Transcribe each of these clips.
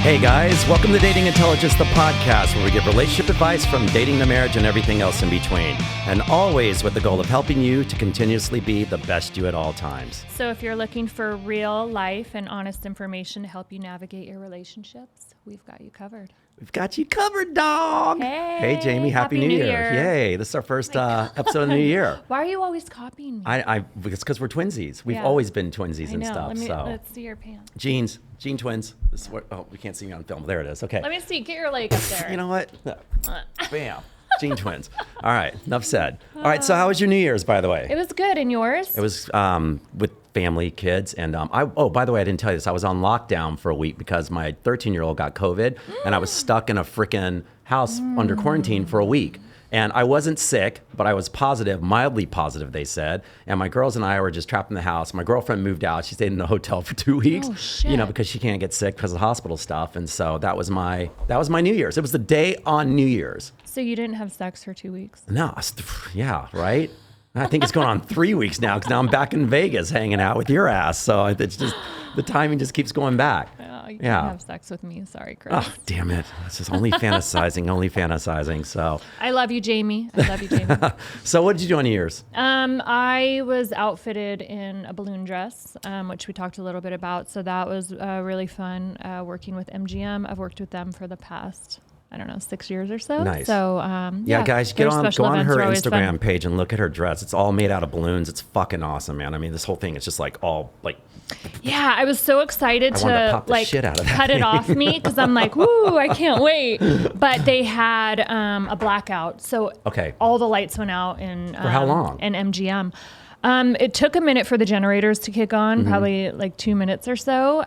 Hey guys, welcome to Dating Intelligence, the podcast where we give relationship advice from dating to marriage and everything else in between. And always with the goal of helping you to continuously be the best you at all times. So if you're looking for real life and honest information to help you navigate your relationships, we've got you covered. We've got you covered, dog. Hey, Jamie, Happy New Year. Yay, this is our first episode of the new year. Why are you always copying me? It's because we're twinsies. We've always been twinsies and stuff. Let's see your pants. Gene twins. This is what, we can't see me on film. There it is. Okay. Let me see. Get your leg up there. You know what? Bam. Gene twins. All right. Enough said. All right. So how was your New Year's, by the way? It was good. And yours? It was with family, kids. And by the way, I didn't tell you this. I was on lockdown for a week because my 13-year-old got COVID and I was stuck in a freaking house under quarantine for a week. And I wasn't sick, but I was positive, mildly positive, they said. And my girls and I were just trapped in the house. My girlfriend moved out. She stayed in a hotel for 2 weeks, because she can't get sick because of hospital stuff. And so that was my New Year's. It was the day on New Year's. So you didn't have sex for 2 weeks? No, yeah, right? I think it's going on 3 weeks now because now I'm back in Vegas hanging out with your ass. So it's just, the timing just keeps going back. Oh, you can't have sex with me. Sorry, Chris. Oh, damn it. It's just only fantasizing. So I love you, Jamie. So what did you do on New Year's? I was outfitted in a balloon dress, which we talked a little bit about. So that was really fun working with MGM. I've worked with them for the past 6 years or so. Nice. So, guys, go on her Instagram page and look at her dress. It's all made out of balloons. It's fucking awesome, man. I mean, this whole thing is just yeah, I was so excited to cut it off me because I'm like, woo, I can't wait. But they had a blackout. So all the lights went out in for how long? In MGM. It took a minute for the generators to kick on, probably like 2 minutes or so.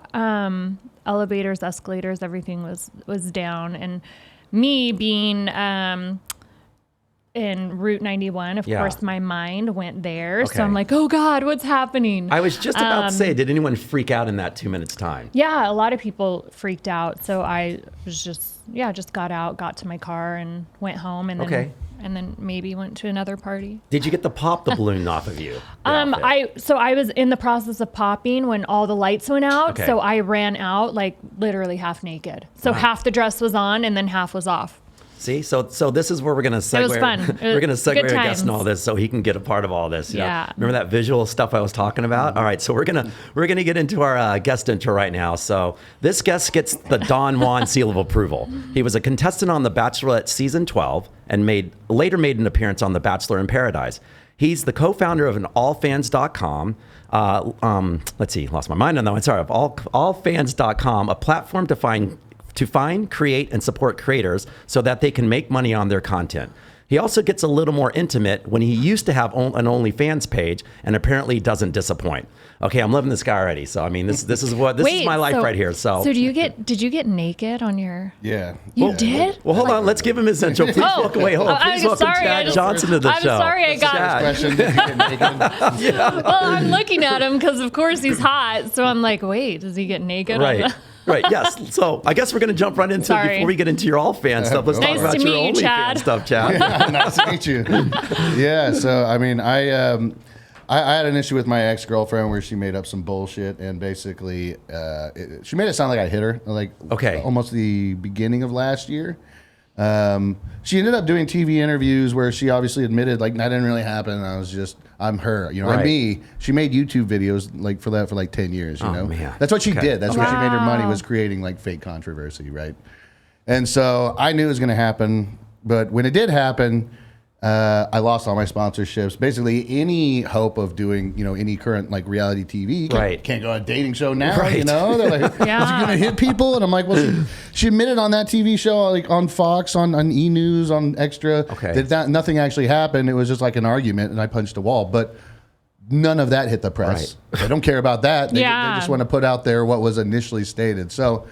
Elevators, escalators, everything was down. And me being in Route 91, of course, my mind went there. Okay. So I'm like, oh God, what's happening? I was just about to say, did anyone freak out in that 2 minutes time? Yeah, a lot of people freaked out. So I was just got out, got to my car and went home and then maybe went to another party. Did you get to pop the balloon off of you? I was in the process of popping when all the lights went out. Okay. So I ran out like literally half naked. So half the dress was on and then half was off. See, so this is where we're gonna segue. It was fun. We're gonna segue our guest in all this, so he can get a part of all this. Yeah. Remember that visual stuff I was talking about? All right, so we're gonna get into our guest intro right now. So this guest gets the Don Juan seal of approval. He was a contestant on The Bachelorette season 12 and later made an appearance on The Bachelor in Paradise. He's the co-founder of allfans.com. Let's see, lost my mind on that one. Sorry, of allfans.com, a platform to find, create, and support creators so that they can make money on their content. He also gets a little more intimate when he used to have an OnlyFans page and apparently doesn't disappoint. Okay, I'm loving this guy already. So I mean, this is my life right here. So did you get naked on your? Yeah. You did? Well, hold on. Let's give him his intro. Please welcome. Wait, hold on. Please welcome Chad Johnson to the show. I'm sorry, I got. Well, I'm looking at him because of course he's hot. So I'm like, wait, does he get naked? Right. Right, yes. So I guess we're going to jump right into it before we get into your all fan stuff. Let's talk about your OnlyFans stuff, Chad. Nice to meet you. Yeah, so I mean, I had an issue with my ex-girlfriend where she made up some bullshit and basically she made it sound like I hit her, almost the beginning of last year. She ended up doing TV interviews where she obviously admitted that didn't really happen. I'm her, I'm me. She made YouTube videos for that for 10 years, you know. Man. That's what she did. That's where she made her money, was creating fake controversy, right? And so I knew it was going to happen, but when it did happen, I lost all my sponsorships. Basically, any hope of doing, any current reality TV. Can't go on a dating show now, They're like, is he going to hit people? And I'm like, well, she admitted on that TV show, on Fox, on E! News, on Extra, that nothing actually happened. It was just an argument, and I punched a wall. But none of that hit the press. They don't care about that. They just want to put out there what was initially stated. So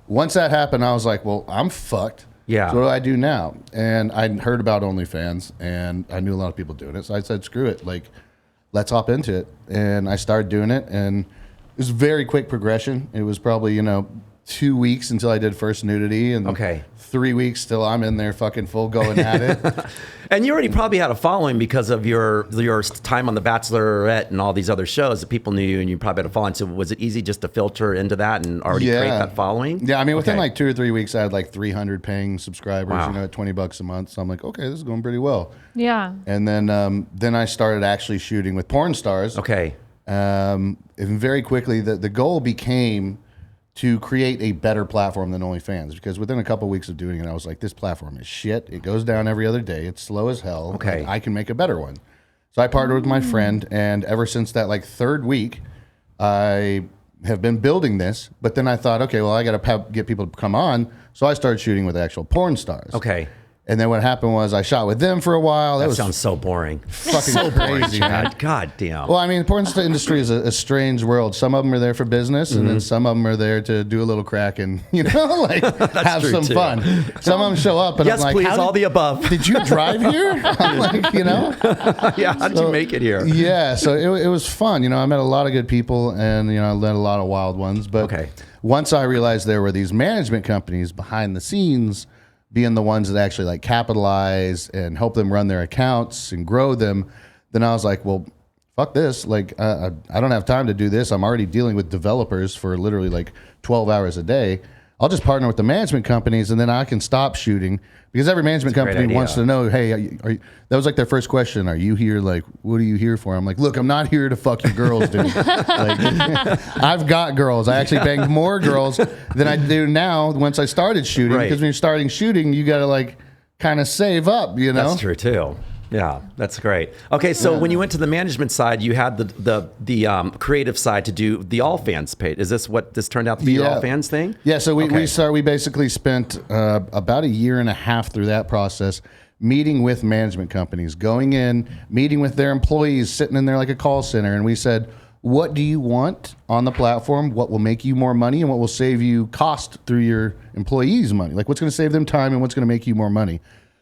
once that happened, I was like, well, I'm fucked. Yeah. So what do I do now? And I heard about OnlyFans, and I knew a lot of people doing it. So I said, screw it. Let's hop into it. And I started doing it, and it was very quick progression. It was probably, 2 weeks until I did first nudity, and 3 weeks still, I'm in there fucking full going at it. And you already probably had a following because of your time on The Bachelorette and all these other shows that people knew you, and you probably had a following. So was it easy just to filter into that and already create that following? Yeah, I mean, within like 2 or 3 weeks, I had like 300 paying subscribers, at $20 a month. So I'm like, okay, this is going pretty well. Yeah. And then I started actually shooting with porn stars. Okay. And very quickly, the goal became to create a better platform than OnlyFans, because within a couple of weeks of doing it, I was like, this platform is shit. It goes down every other day. It's slow as hell. Okay. Like, I can make a better one. So I partnered with my friend, and ever since that like third week, I have been building this. But then I thought, okay, well, I got to get people to come on. So I started shooting with actual porn stars. Okay. And then what happened was I shot with them for a while. That sounds so boring. Fucking crazy, man. God damn. Well, I mean, the porn industry is a strange world. Some of them are there for business, and then some of them are there to do a little crack and, like have some fun. Some of them show up, and yes, I'm like, please, all the above. Did you drive here? I'm like, Yeah, how did you make it here? Yeah, so it was fun. I met a lot of good people, and, I led a lot of wild ones. But once I realized there were these management companies behind the scenes being the ones that actually like capitalize and help them run their accounts and grow them, then I was like, well, fuck this. Like, I don't have time to do this. I'm already dealing with developers for literally like 12 hours a day. I'll just partner with the management companies, and then I can stop shooting, because every management company wants to know, hey, that was like their first question. Are you here? Like, what are you here for? I'm like, look, I'm not here to fuck your girls, dude. I've got girls. I actually banged more girls than I do now once I started shooting, because when you're starting shooting, you got to like kind of save up, That's true too. Yeah, that's great. Okay, so when you went to the management side, you had the creative side to do the all fans page. Is this what this turned out to be, your all fans thing? Yeah, so we basically spent about a year and a half through that process, meeting with management companies, going in, meeting with their employees, sitting in there like a call center, and we said, what do you want on the platform? What will make you more money, and what will save you cost through your employees' money? Like, what's going to save them time, and what's going to make you more money?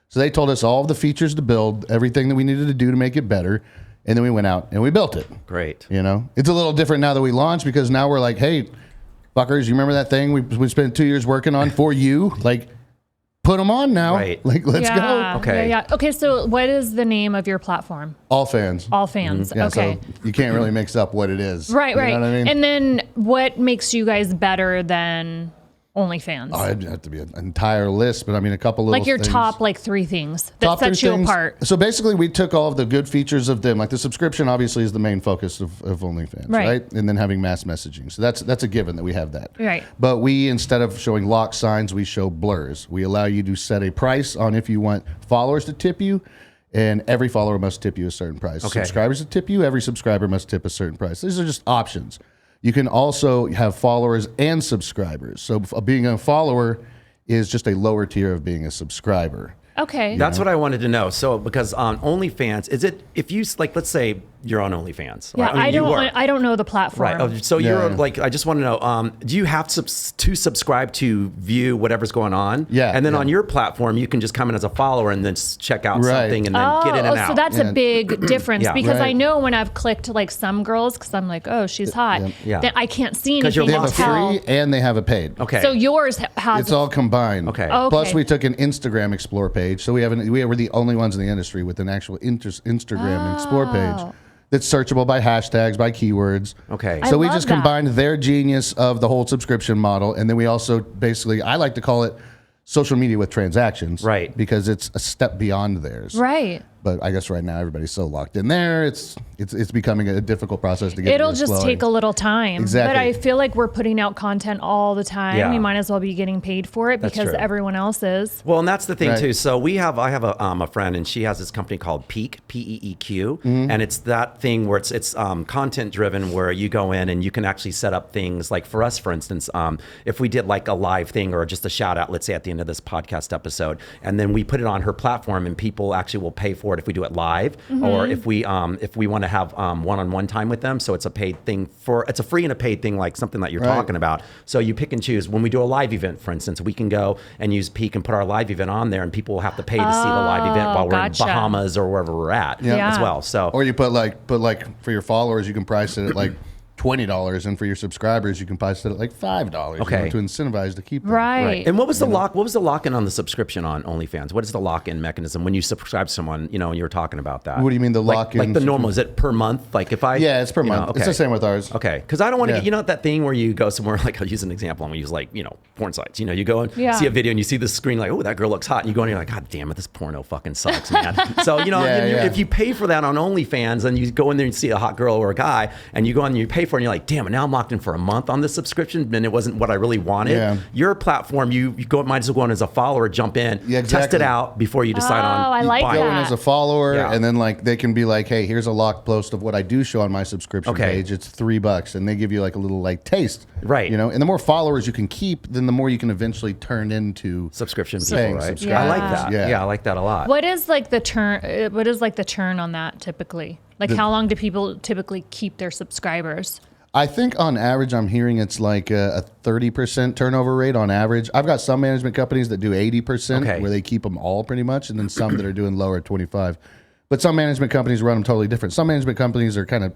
So they told us all of the features to build, everything that we needed to do to make it better. And then we went out and we built it. Great. It's a little different now that we launched, because now we're like, hey, fuckers, you remember that thing we spent 2 years working on for you? Like, put them on now. Right. Like, let's go. Okay. Yeah. Okay. So what is the name of your platform? All fans. All fans. Yeah, okay. So you can't really mix up what it is. Right. You know what I mean? And then what makes you guys better than OnlyFans? Oh, it'd have to be an entire list, but I mean, a couple little like your things. top like 3 things that set you apart. So basically, we took all of the good features of them. Like the subscription, obviously, is the main focus of OnlyFans, right? And then having mass messaging. So that's a given that we have that. Right. But we, instead of showing lock signs, we show blurs. We allow you to set a price on if you want followers to tip you, and every follower must tip you a certain price. Okay. Subscribers to tip you, every subscriber must tip a certain price. These are just options. You can also have followers and subscribers. So being a follower is just a lower tier of being a subscriber. Okay. That's what I wanted to know. So, because on OnlyFans, is it, if you, like, let's say you're on OnlyFans. Yeah, right? I don't know the platform. Right. Oh, so you're like, I just want to know, do you have to subscribe to view whatever's going on? Yeah. And then on your platform, you can just come in as a follower and then check out something and then get in and out. So that's a big difference, because Right. I know when I've clicked like some girls, because I'm like, oh, she's hot, that I can't see anything. They have a free and they have a paid. Okay. So yours has... It's all combined. Okay. Plus, we took an Instagram Explore page. So we were the only ones in the industry with an actual Instagram Explore page that's searchable by hashtags, by keywords. Okay. So we just combined their genius of the whole subscription model, and then we also basically, I like to call it social media with transactions. Right. Because it's a step beyond theirs. Right. But I guess right now everybody's so locked in there, it's becoming a difficult process to get. It'll just take a little time. Exactly. But I feel like we're putting out content all the time. Yeah. We might as well be getting paid for it, because everyone else is. Well, and that's the thing too. So I have a friend, and she has this company called Peak, P-E-E-Q, and it's that thing where it's content driven, where you go in and you can actually set up things like, for us, for instance, if we did like a live thing or just a shout out, let's say at the end of this podcast episode, and then we put it on her platform, and people actually will pay for it if we do it live, or if we want to have one-on-one time with them. So it's a paid thing it's a free and a paid thing, like something that you're talking about. So you pick and choose. When we do a live event, for instance, we can go and use Peak and put our live event on there, and people will have to pay to see the live event while we're in Bahamas or wherever we're at as well. So, or you put like for your followers, you can price it at like $20, and for your subscribers, you can probably set it like $5 okay. to incentivize to keep them. Right. And what was the lock? What was the lock-in on the subscription on OnlyFans? What is the lock-in mechanism when you subscribe to someone? You know, and you were talking about that. What do you mean the lock-in? Like the normal? Is it per month? Like if I? Yeah, it's per month. Okay. It's the same with ours. Okay, because I don't want to get, you know, that thing where you go somewhere, like I'll use an example. I'm gonna use like, you know, porn sites. You know, you go and see a video and you see the screen like, oh, that girl looks hot, and you go and you're like, God damn it, this porno fucking sucks, man. So you know, if you pay for that on OnlyFans and you go in there and see a hot girl or a guy, and you go in and you pay for it, and you're like, damn it, now I'm locked in for a month on this subscription, and it wasn't what I really wanted. Yeah. Your platform, you go, might as well go in as a follower, jump in, test it out before you decide on. I like that. Go in as a follower, and then like they can be like, hey, here's a locked post of what I do show on my subscription page. It's $3, and they give you like a little like taste, right? You know, and the more followers you can keep, then the more you can eventually turn into subscription people, right? Yeah. I like that. Yeah, I like that a lot. What is like the turn? What is like the churn on that typically? Like how long do people typically keep their subscribers? I think on average, I'm hearing it's like a 30% turnover rate on average. I've got some management companies that do 80% where they keep them all pretty much, and then some that are doing lower at 25. But some management companies run them totally different. Some management companies are kind of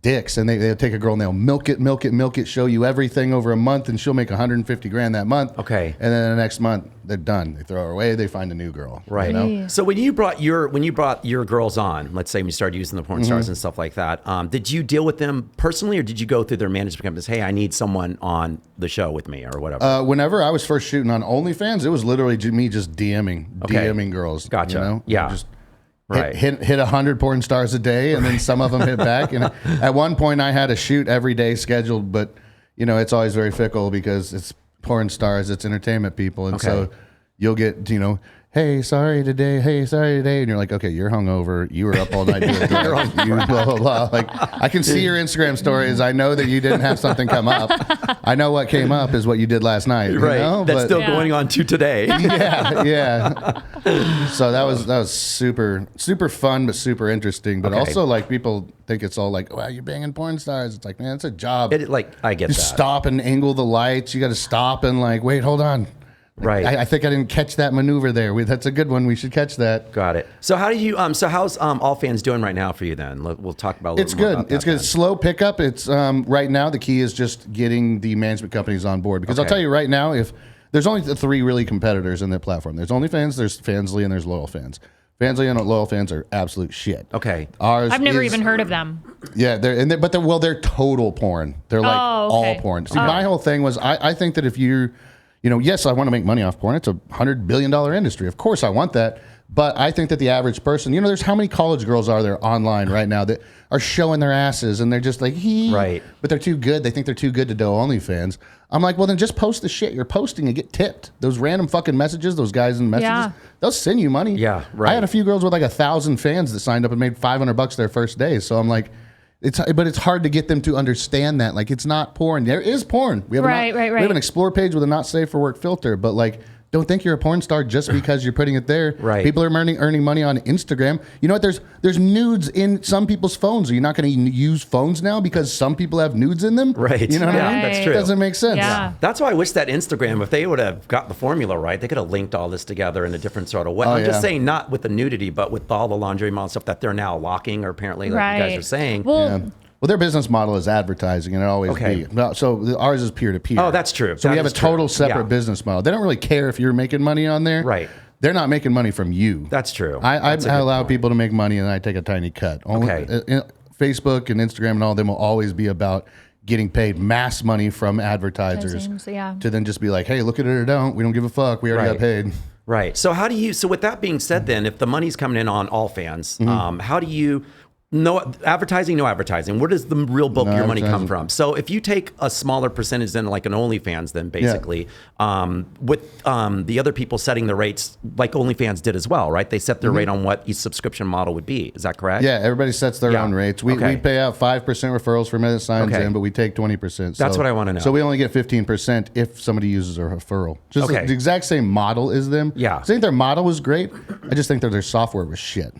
dicks, and they'll take a girl and they'll milk it, show you everything over a month, and she'll make $150,000 that month. Okay. And then the next month they're done. They throw her away. They find a new girl. Right. You know? So when you brought your girls on, let's say when you started using the porn stars and stuff like that, did you deal with them personally, or did you go through their management companies? Hey, I need someone on the show with me, or whatever. Whenever I was first shooting on OnlyFans, it was literally me just DMing girls. Gotcha. You know? Yeah. Just hit 100 porn stars a day, and then some of them hit back. And at one point, I had a shoot every day scheduled, but you know, it's always very fickle because it's porn stars, it's entertainment people, and so you'll get, you know, hey, sorry today, and you're like, okay, you're hungover, you were up all night doing drugs, you blah blah blah. Like, I can see your Instagram stories. I know that you didn't have something come up. I know what came up is what you did last night. Right. You know? That's still going on to today. Yeah. So that was super fun, but super interesting. But also, like, people think it's all like, wow, you're banging porn stars. It's like, man, it's a job. I get that. Stop and angle the lights. You got to stop and like, wait, hold on. Right. I think I didn't catch that maneuver there. That's a good one. We should catch that. Got it. So how do you? So how's All Fans doing right now for you? Then we'll talk about. It's good. It's good. Slow pickup. It's right now. The key is just getting the management companies on board, because I'll tell you right now, if there's only three really competitors in that platform. There's OnlyFans, there's Fansly, and there's Loyal Fans. Fansly and Loyal Fans are absolute shit. Okay. I've never even heard of them. Yeah, they're total porn. They're like all porn. See, my whole thing was I think that if you're, you know, yes, I want to make money off porn. It's a $100 billion industry. Of course I want that. But I think that the average person, you know, there's how many college girls are there online right now that are showing their asses, and they're just like, right. But they're too good. They think they're too good to do OnlyFans. I'm like, well, then just post the shit you're posting and get tipped. Those random fucking messages, those guys in messages, they'll send you money. Yeah, right. I had a few girls with like 1,000 fans that signed up and made $500 their first day. So I'm like, but it's hard to get them to understand that. Like, it's not porn. There is porn. We have we have an explore page with a not safe for work filter, but like, don't think you're a porn star just because you're putting it there. Right. People are earning money on Instagram. You know what? There's nudes in some people's phones. Are you not going to use phones now because some people have nudes in them? Right. You know what I mean? That's true. It doesn't make sense. Yeah. That's why I wish that Instagram, if they would have got the formula right, they could have linked all this together in a different sort of way. I'm just saying, not with the nudity, but with all the laundry model stuff that they're now locking, or apparently, like you guys are saying. Well, their business model is advertising, and it always be. So ours is peer-to-peer. Oh, that's true. So we have a total separate business model. They don't really care if you're making money on there. Right. They're not making money from you. That's true. I allow people to make money, and I take a tiny cut. Facebook and Instagram and all them will always be about getting paid mass money from advertisers to then just be like, hey, look at it or don't. We don't give a fuck. We already got paid. Right. So how do you? So with that being said, then, if the money's coming in on All Fans, how do you? No advertising. Where does the real bulk of your money come from? So if you take a smaller percentage than like an OnlyFans, then basically with the other people setting the rates like OnlyFans did as well, right? They set their rate on what each subscription model would be. Is that correct? Yeah, everybody sets their own rates. We pay out 5% referrals for a minute signs in, but we take 20%. That's what I want to know. So we only get 15% if somebody uses a referral. Just the exact same model as them. Yeah. I think their model was great. I just think that their software was shit.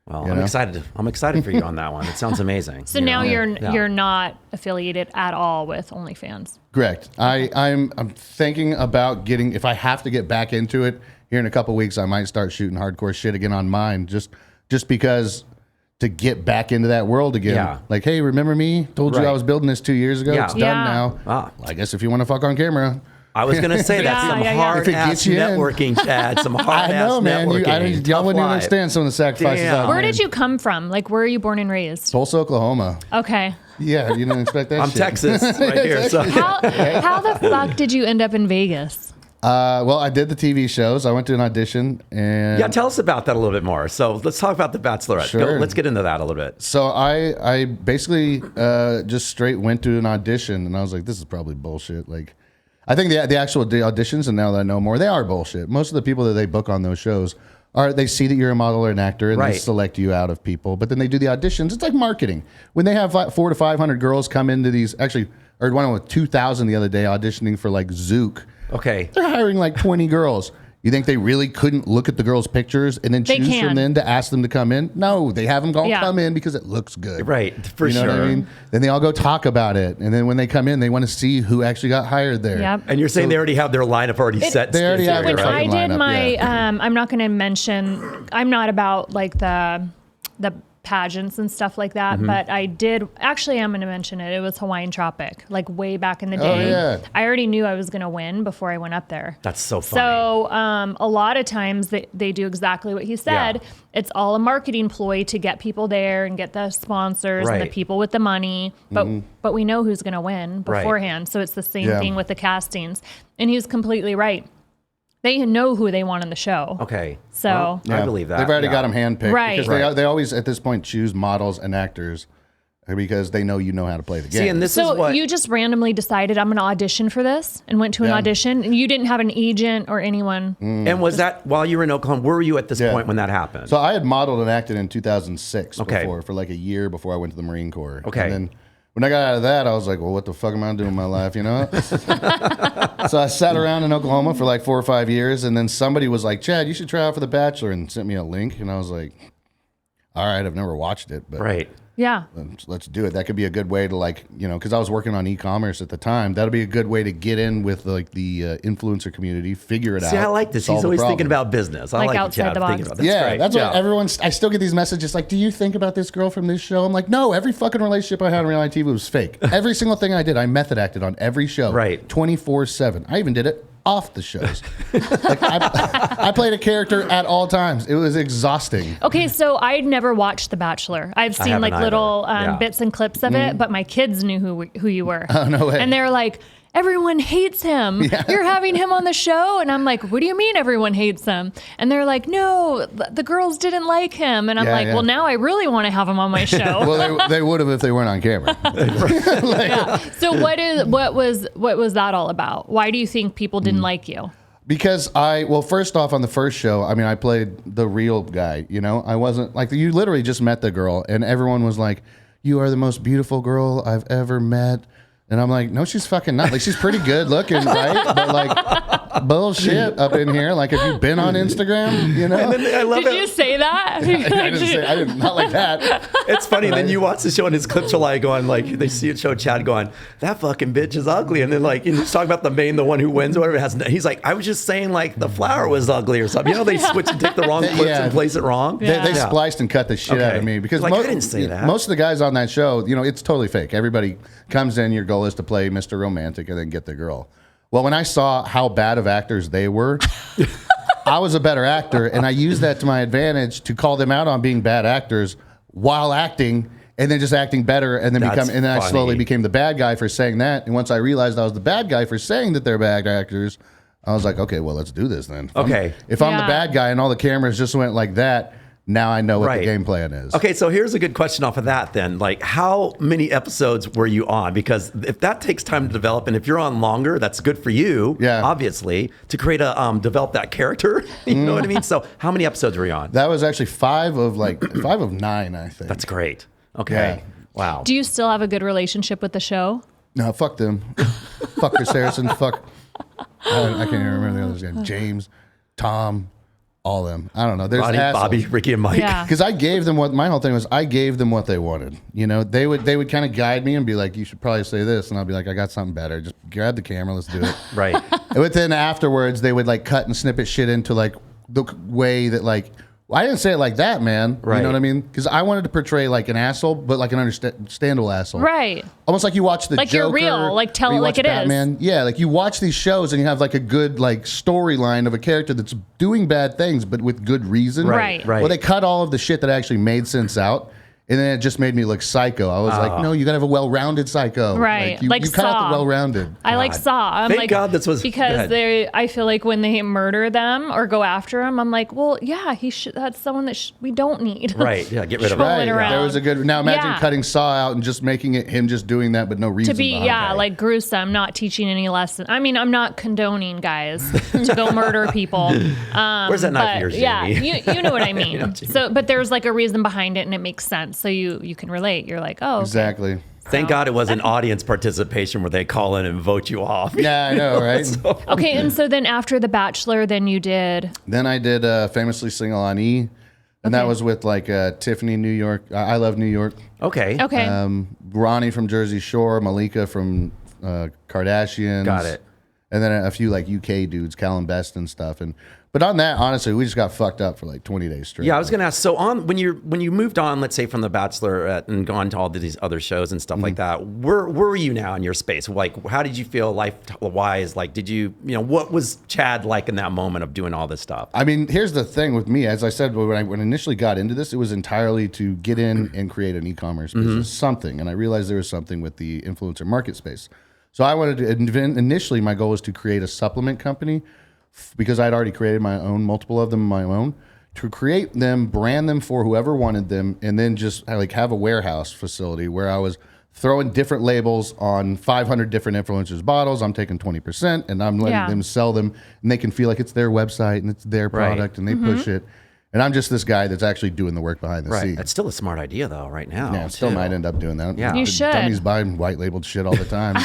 Well, I'm excited. I'm excited for you on that one. It sounds amazing. So now you're not affiliated at all with OnlyFans. Correct. I'm thinking about getting, if I have to get back into it here in a couple weeks, I might start shooting hardcore shit again on mine. Just because to get back into that world again. Yeah. Like, hey, remember me? Told you I was building this 2 years ago. Yeah. It's done now. Well, I guess if you want to fuck on camera. I was going to say that's some hard-ass networking, Chad. Some hard-ass networking. Y'all wouldn't understand some of the sacrifices. Where did you come from? Like, where are you born and raised? Tulsa, Oklahoma. Okay. Yeah, you didn't expect that. I'm Texas right here. So. How the fuck did you end up in Vegas? Well, I did the TV shows. I went to an audition, and tell us about that a little bit more. So let's talk about the Bachelorette. Sure. Let's get into that a little bit. So I basically just straight went to an audition, and I was like, this is probably bullshit. Like, I think the actual auditions, and now that I know more, they are bullshit. Most of the people that they book on those shows they see that you're a model or an actor, and they select you out of people. But then they do the auditions. It's like marketing. When they have 400 to 500 girls come into these, actually, I heard one with 2,000 the other day auditioning for like Zook. Okay. They're hiring like 20 girls. You think they really couldn't look at the girls' pictures and then choose from them to ask them to come in? No, they have them all come in because it looks good. Right, for sure. You know what I mean? Then they all go talk about it. And then when they come in, they want to see who actually got hired there. Yep. And you're saying they already have their lineup already set? They already have their fucking lineup. When I did my, yeah. I'm not going to mention, I'm not about like the pageants and stuff like that, but I did, actually I'm going to mention it. It was Hawaiian Tropic, like way back in the day. Oh, yeah. I already knew I was going to win before I went up there. That's so funny. So a lot of times they do exactly what he said. Yeah. It's all a marketing ploy to get people there and get the sponsors and the people with the money, but we know who's going to win beforehand. So it's the same thing with the castings. And he was completely right. They know who they want on the show. Okay. So I believe that. They've already got them handpicked. Right. Because they always, at this point, choose models and actors because they know you know how to play the game. See, and this is what... you just randomly decided, I'm going to audition for this, and went to an audition, and you didn't have an agent or anyone. And was that while you were in Oklahoma? Where were you at this point when that happened? So I had modeled and acted in 2006 before, for like a year before I went to the Marine Corps. Okay. And then when I got out of that, I was like, well, what the fuck am I doing with my life, you know? So I sat around in Oklahoma for like 4 or 5 years, and then somebody was like, Chad, you should try out for The Bachelor, and sent me a link, and I was like, all right, I've never watched it, but yeah, let's do it. That could be a good way to, like, you know, because I was working on e-commerce at the time. That'll be a good way to get in with like the influencer community, figure it out. See, I like this. He's always thinking about business. I like outside the box. Thinking about that. That's what everyone's. I still get these messages like, "Do you think about this girl from this show?" I'm like, "No, every fucking relationship I had on reality TV was fake. Every single thing I did, I method acted on every show, 24/7. I even did it off the shows. Like I played a character at all times. It was exhausting. Okay, so I'd never watched The Bachelor. I've seen like little bits and clips of it, but my kids knew who you were. Oh, no way. And they're like, everyone hates him. Yeah. You're having him on the show? And I'm like, what do you mean everyone hates him? And they're like, no, the girls didn't like him. And I'm well, now I really want to have him on my show. Well, they would have if they weren't on camera. So what was that all about? Why do you think people didn't like you? Because first off, on the first show, I mean, I played the real guy, you know? I wasn't, like, you literally just met the girl, and everyone was like, you are the most beautiful girl I've ever met. And I'm like, no, she's fucking not. Like, she's pretty good looking, right? But like, bullshit up in here. Like, have you been on Instagram? You know? And then I love Did you say that? I didn't, not like that. It's funny. Then you watch the show and his clips are like going, like, they see it show Chad going, that fucking bitch is ugly. And then like, he's talking about the one who wins or whatever. He's like, I was just saying like the flower was ugly or something. You know, they switch and take the wrong clips and place it wrong. They spliced and cut the shit out of me because like, I didn't say that. Most of the guys on that show, you know, it's totally fake. Everybody comes in, your goal is to play Mr. Romantic and then get the girl. Well, when I saw how bad of actors they were, I was a better actor, and I used that to my advantage to call them out on being bad actors while acting, and then just acting better, and then I slowly became the bad guy for saying that. And once I realized I was the bad guy for saying that they're bad actors, I was like, okay, well, let's do this then. If I'm the bad guy and all the cameras just went like that, now I know what the game plan is. Okay, so here's a good question off of that then. Like, how many episodes were you on? Because if that takes time to develop, and if you're on longer, that's good for you, obviously, to create develop that character. You know what I mean? So how many episodes were you on? That was actually 5 of 9, I think. That's great. Okay. Yeah. Wow. Do you still have a good relationship with the show? No, fuck them. Fuck Chris Harrison. Fuck. I can't even remember the others again. James, Tom. All of them. I don't know. There's Bobby, Ricky, and Mike. Because I gave them my whole thing was I gave them what they wanted. You know, they would kind of guide me and be like, you should probably say this. And I'll be like, I got something better. Just grab the camera. Let's do it. Right. But then afterwards, they would like cut and snippet shit into like the way that like I didn't say it like that, man. Right. You know what I mean? Because I wanted to portray like an asshole, but like an understandable asshole. Right. Almost like you watch the like Joker. You're real. Like tell it like it Batman. is. Yeah, like you watch these shows and you have like a good like storyline of a character that's doing bad things, but with good reason. Right. Well, they cut all of the shit that actually made sense out. And then it just made me look psycho. I was like, no, you got to have a well-rounded psycho. Right. You cut out the well-rounded. I like Saw. I'm Thank like, God this was... Because I feel like when they murder them or go after him, I'm like, well, yeah, that's someone that we don't need. Right. Yeah, get rid of him. Right. Around. There was a good... Now imagine cutting Saw out and just making it him just doing that, but no reason to be, like gruesome, not teaching any lesson. I mean, I'm not condoning guys to go murder people. Where's that knife of yours, Jamie? Yeah, you know what I mean. But there's like a reason behind it and it makes sense. So you can relate. You're like, oh, okay. Exactly. Thank God it wasn't audience participation where they call in and vote you off. Yeah, I know, right? Okay, and so then after The Bachelor, then you did... Then I did Famously Single on E, and that was with like Tiffany, New York. I Love New York. Okay. Ronnie from Jersey Shore, Malika from Kardashians. Got it. And then a few like UK dudes, Callum Best and stuff. But on that, honestly, we just got fucked up for like 20 days straight. Yeah, I was gonna ask. So when you moved on, let's say from The Bachelorette and gone to all these other shows and stuff like that, where were you now in your space? Like, how did you feel life-wise? Like, did you what was Chad like in that moment of doing all this stuff? I mean, here's the thing with me. As I said, when I initially got into this, it was entirely to get in and create an e-commerce business, something. And I realized there was something with the influencer market space. So I wanted to, initially my goal was to create a supplement company because I'd already created my own, multiple of them my own, to create them, brand them for whoever wanted them, and then just like have a warehouse facility where I was throwing different labels on 500 different influencers' bottles. I'm taking 20% and I'm letting them sell them, and they can feel like it's their website and it's their product and they push it. And I'm just this guy that's actually doing the work behind the scenes. That's still a smart idea, though, right now. Yeah, still might end up doing that. Yeah. You should. Dummies buying white labeled shit all the time.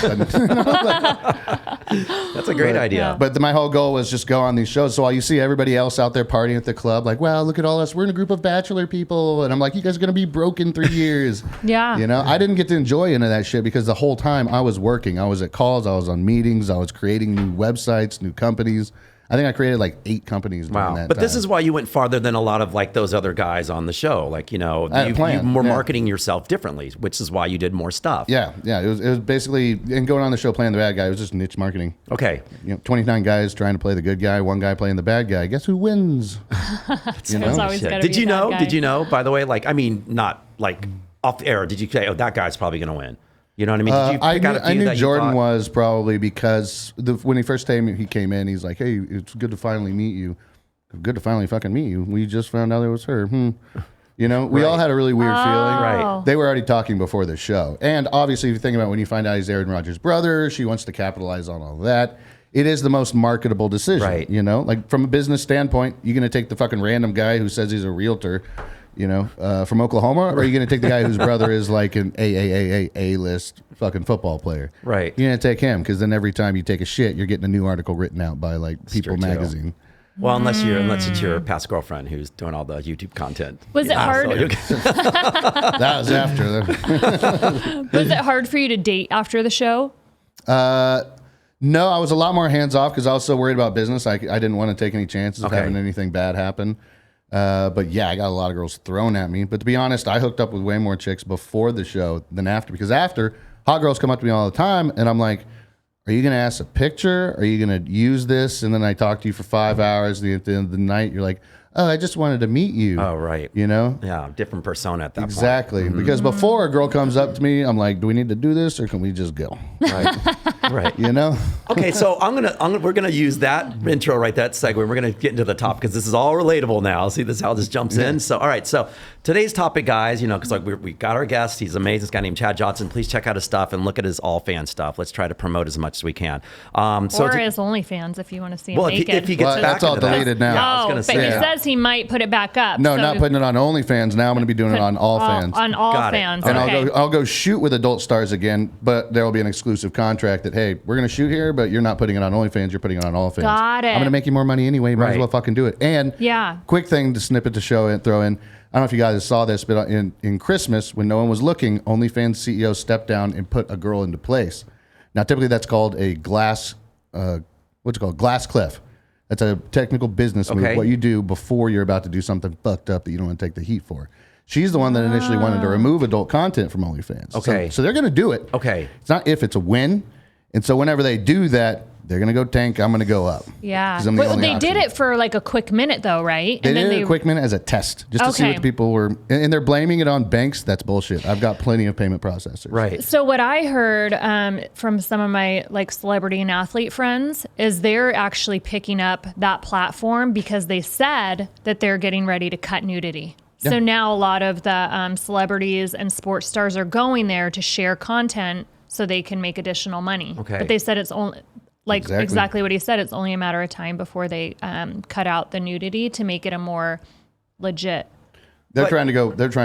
That's a great idea. But my whole goal was just go on these shows. So while you see everybody else out there partying at the club, like, wow, look at all us. We're in a group of Bachelor people. And I'm like, you guys are going to be broke in 3 years. Yeah. You know, I didn't get to enjoy any of that shit because the whole time I was working. I was at calls. I was on meetings. I was creating new websites, new companies. I think I created like 8 companies during that But time. this is why you went farther than a lot of like those other guys on the show. Like, you were marketing yourself differently, which is why you did more stuff. Yeah. It was basically, and going on the show playing the bad guy, it was just niche marketing. Okay. 29 guys trying to play the good guy, one guy playing the bad guy. Guess who wins? It's always gotta Did be you a bad know? guy. Did you know, by the way, like, I mean, not like off air, did you say, oh, that guy's probably going to win? You know what I mean? Did you pick out a few I knew that you Jordan thought- was probably because when he first came in, he's like, hey, it's good to finally meet you. Good to finally fucking meet you. We just found out it was her. We all had a really weird feeling. Right. They were already talking before the show. And obviously, if you think about when you find out he's Aaron Rodgers' brother, she wants to capitalize on all that. It is the most marketable decision. Right. Like from a business standpoint, you're going to take the fucking random guy who says he's a realtor, from Oklahoma, or are you going to take the guy whose brother is like an A-list fucking football player? Right. You're going to take him because then every time you take a shit, you're getting a new article written out by like People magazine. Well, unless it's your past girlfriend who's doing all the YouTube content. Was it hard? That was after. Was it hard for you to date after the show? No, I was a lot more hands off because I was so worried about business. I didn't want to take any chances of having anything bad happen. But yeah, I got a lot of girls thrown at me. But to be honest, I hooked up with way more chicks before the show than after. Because after, hot girls come up to me all the time, and I'm like, are you going to ask a picture? Are you going to use this? And then I talk to you for 5 hours. And at the end of the night, you're like, oh, I just wanted to meet you. Oh, right. Yeah, different persona at that point. Exactly. Because before a girl comes up to me, I'm like, do we need to do this or can we just go? Right. Okay, so we're gonna use that intro, right? That segue. We're gonna get into the top because this is all relatable now. See, this is how this jumps in. So, all right. So today's topic, guys, because like we got our guest. He's amazing. This guy named Chad Johnson. Please check out his stuff and look at his all fan stuff. Let's try to promote as much as we can. Or his OnlyFans if you want to see him naked. If he gets back that's all into that. deleted now. Yeah, I was Oh, gonna but say. he says he might put it back up. No, so not putting it on OnlyFans. Now I'm going to be doing it on all fans. On all Got it. fans. And Okay. I'll go shoot with adult stars again, but there will be an exclusive contract that, hey, we're going to shoot here, but you're not putting it on OnlyFans, you're putting it on all fans. Got it. I'm going to make you more money anyway. Might as Right. well fucking do it. And quick thing to snippet to show and throw in. I don't know if you guys saw this, but in Christmas, when no one was looking, OnlyFans CEO stepped down and put a girl into place. Now, typically that's called a glass cliff. That's a technical business move. What you do before you're about to do something fucked up that you don't want to take the heat for. She's the one that initially wanted to remove adult content from OnlyFans. Okay. So they're going to do it. Okay. It's not if, it's a when. And so whenever they do that, they're going to go tank. I'm going to go up. Yeah. But they did it for like a quick minute though, right? They did it a quick minute as a test, just to see what the people were. And they're blaming it on banks. That's bullshit. I've got plenty of payment processors. Right. So what I heard from some of my like celebrity and athlete friends is they're actually picking up that platform because they said that they're getting ready to cut nudity. Yeah. So now a lot of the celebrities and sports stars are going there to share content so they can make additional money. Okay. But they said it's only... Like exactly what he said. It's only a matter of time before they cut out the nudity to make it a more legit. They're trying to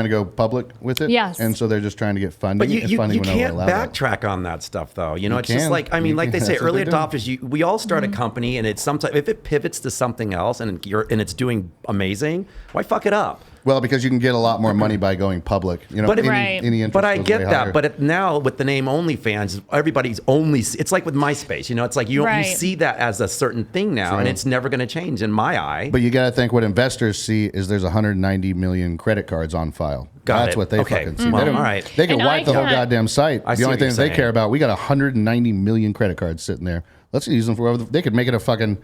go public with it. Yes. And so they're just trying to get funding. But you can't backtrack on that stuff though. You know, it's just like, I mean, like they say, early adopters, we all start a company and it's sometimes, if it pivots to something else and it's doing amazing, why fuck it up? Well, because you can get a lot more money by going public. You know, but any interest but I get that. Higher. But now with the name OnlyFans, everybody's only. It's like with MySpace. You know, it's like you see that as a certain thing now, and it's never going to change in my eye. But you got to think what investors see is there's 190 million credit cards on file. That's what they fucking see. Well, all right. They can wipe the whole goddamn site. The only thing they care about, we got 190 million credit cards sitting there. Let's use them for whatever. They could make it a fucking,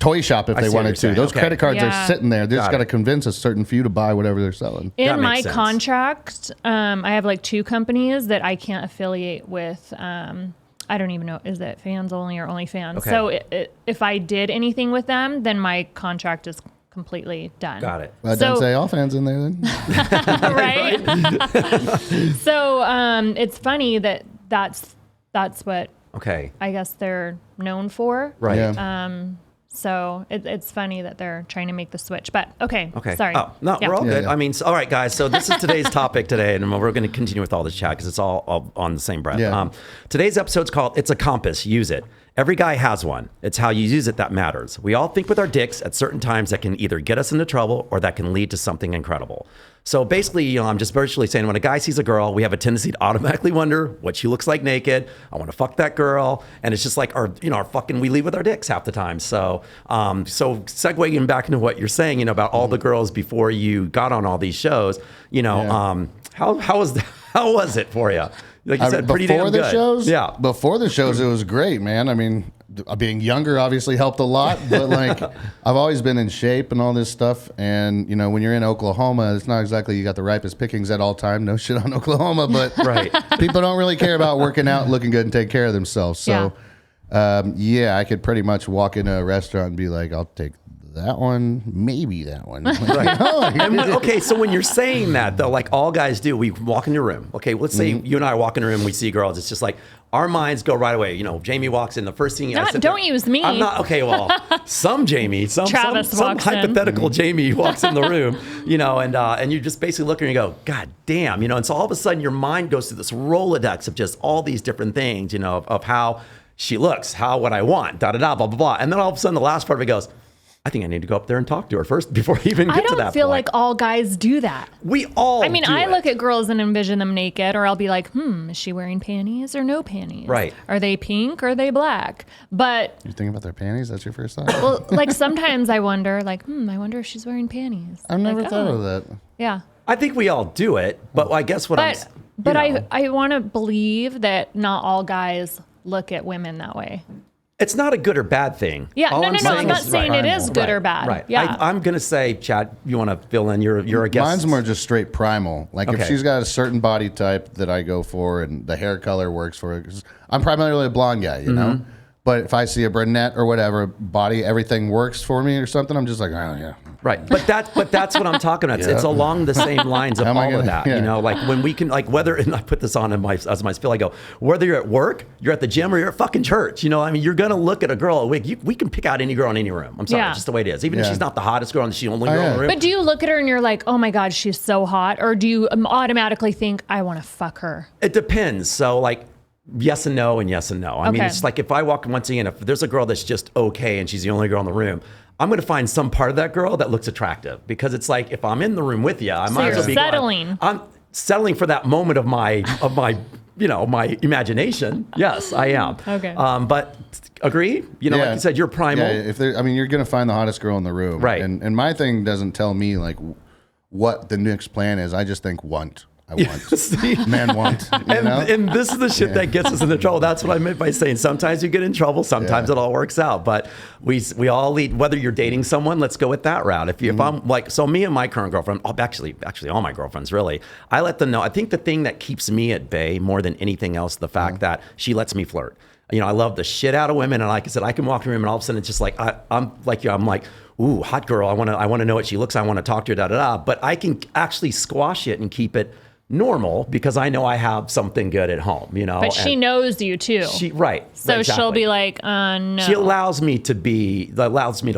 toy shop if they wanted to. Those credit cards are sitting there. They just got to convince a certain few to buy whatever they're selling. In my contract, I have like 2 companies that I can't affiliate with. I don't even know, is it fans only or OnlyFans? Okay. So if I did anything with them, then my contract is completely done. Got it. Well, don't say all fans in there then. Right? So it's funny that's what I guess they're known for. Right. Yeah. So it's funny that they're trying to make the switch. But okay. Sorry. Oh, no, we're all good. Yeah. I mean, all right, guys. So this is today's topic today, and we're going to continue with all this chat because it's all on the same breath. Yeah. Today's episode's called "It's a Compass. Use It." Every guy has one. It's how you use it that matters. We all think with our dicks at certain times that can either get us into trouble or that can lead to something incredible. So basically, I'm just virtually saying when a guy sees a girl, we have a tendency to automatically wonder what she looks like naked. I want to fuck that girl. And it's just like we lead with our dicks half the time. So segueing back into what you're saying, about all the girls before you got on all these shows, how was it for you? Like you said, pretty damn good. Shows? Yeah. Before the shows, it was great, man. I mean, being younger obviously helped a lot, but like I've always been in shape and all this stuff. And, when you're in Oklahoma, it's not exactly you got the ripest pickings at all time. No shit on Oklahoma, but people don't really care about working out, looking good, and taking care of themselves. So, I could pretty much walk into a restaurant and be like, I'll take that one, maybe that one. Right. So when you're saying that, though, like all guys do, we walk in your room. Okay, let's say you and I walk in a room, we see girls. It's just like our minds go right away. Jamie walks in. The first thing don't use me. I'm not okay. Well, some Jamie, some hypothetical Jamie walks in the room, and you just basically look at her and you go, God damn, and so all of a sudden your mind goes through this Rolodex of just all these different things, of how she looks, what I want, blah blah blah, and then all of a sudden the last part of it goes, I think I need to go up there and talk to her first before I even get to that point. I don't feel like all guys do that. We all do I look at girls and envision them naked, or I'll be like, is she wearing panties or no panties? Right. Are they pink or are they black? But you think about their panties? That's your first thought? Well, like sometimes I wonder, I wonder if she's wearing panties. I've never thought of that. Yeah. I think we all do it, but I guess I want to believe that not all guys look at women that way. It's not a good or bad thing. Yeah, no. I'm not saying it is good or bad. Right. Yeah. I'm going to say, Chad, you want to fill in? You're a guest. Mine's more just straight primal. Like if she's got a certain body type that I go for and the hair color works for her. 'Cause I'm primarily a blonde guy, know? But if I see a brunette or whatever, body, everything works for me or something, I'm just like, oh, yeah. Right. But that's what I'm talking about. It's along the same lines of all of that. Yeah. Like when we can, like whether, and I put this on as my spiel, I go, whether you're at work, you're at the gym, or you're at fucking church, you're going to look at a girl, we can pick out any girl in any room. I'm sorry, just the way it is. Even if she's not the hottest girl and she's the only girl in the room. But do you look at her and you're like, oh my God, she's so hot? Or do you automatically think, I want to fuck her? It depends. So like, yes and no and yes and no. I mean, it's like if I walk once again, if there's a girl that's just okay and she's the only girl in the room, I'm going to find some part of that girl that looks attractive because it's like if I'm in the room with you, I might as well be settling. settling for that moment of my my imagination. Yes, I am. Okay. But agree? Like you said, you're primal. Yeah, you're going to find the hottest girl in the room. Right. And my thing doesn't tell me like what the next plan is. I just think I want. See? Man want. And this is the shit that gets us into trouble. That's what I meant by saying sometimes you get in trouble, sometimes it all works out. But we all lead, whether you're dating someone, let's go with that route. If I'm like, so me and my current girlfriend, actually all my girlfriends really, I let them know. I think the thing that keeps me at bay more than anything else, the fact that she lets me flirt. I love the shit out of women. And like I said, I can walk in a room and all of a sudden it's just like, I'm like you. I'm like, ooh, hot girl. I want to know what she looks like. I want to talk to her, da, da, da. But I can actually squash it and keep it normal because I know I have something good at home, But she knows you too. Right. So exactly. she'll be like, no. She allows me to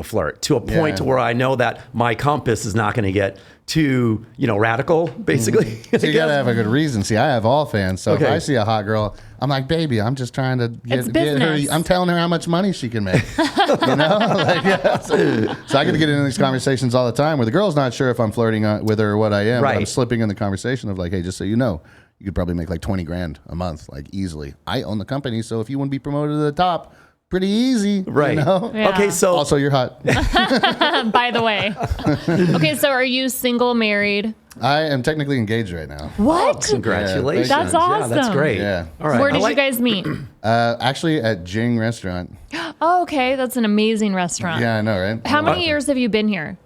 flirt to a point to where I know that my compass is not going to get too, radical, basically. So you got to have a good reason. See, I have all fans. So if I see a hot girl, I'm like, baby, I'm just trying to get her. I'm telling her how much money she can make. So I get to get into these conversations all the time where the girl's not sure if I'm flirting with her or what I am. Right. But I'm slipping in the conversation of like, hey, just so you know, you could probably make like 20 grand a month, like easily. I own the company. So if you want to be promoted to the top, pretty easy. Right. Yeah. Okay. So also you're hot. By the way. Okay. So are you single, married? I am technically engaged right now. What? Oh, congratulations. That's awesome. Yeah, that's great. Yeah. All right. Where did you guys meet? Actually at Jing Restaurant. Oh, okay. That's an amazing restaurant. Yeah, I know, right? How many years have you been here?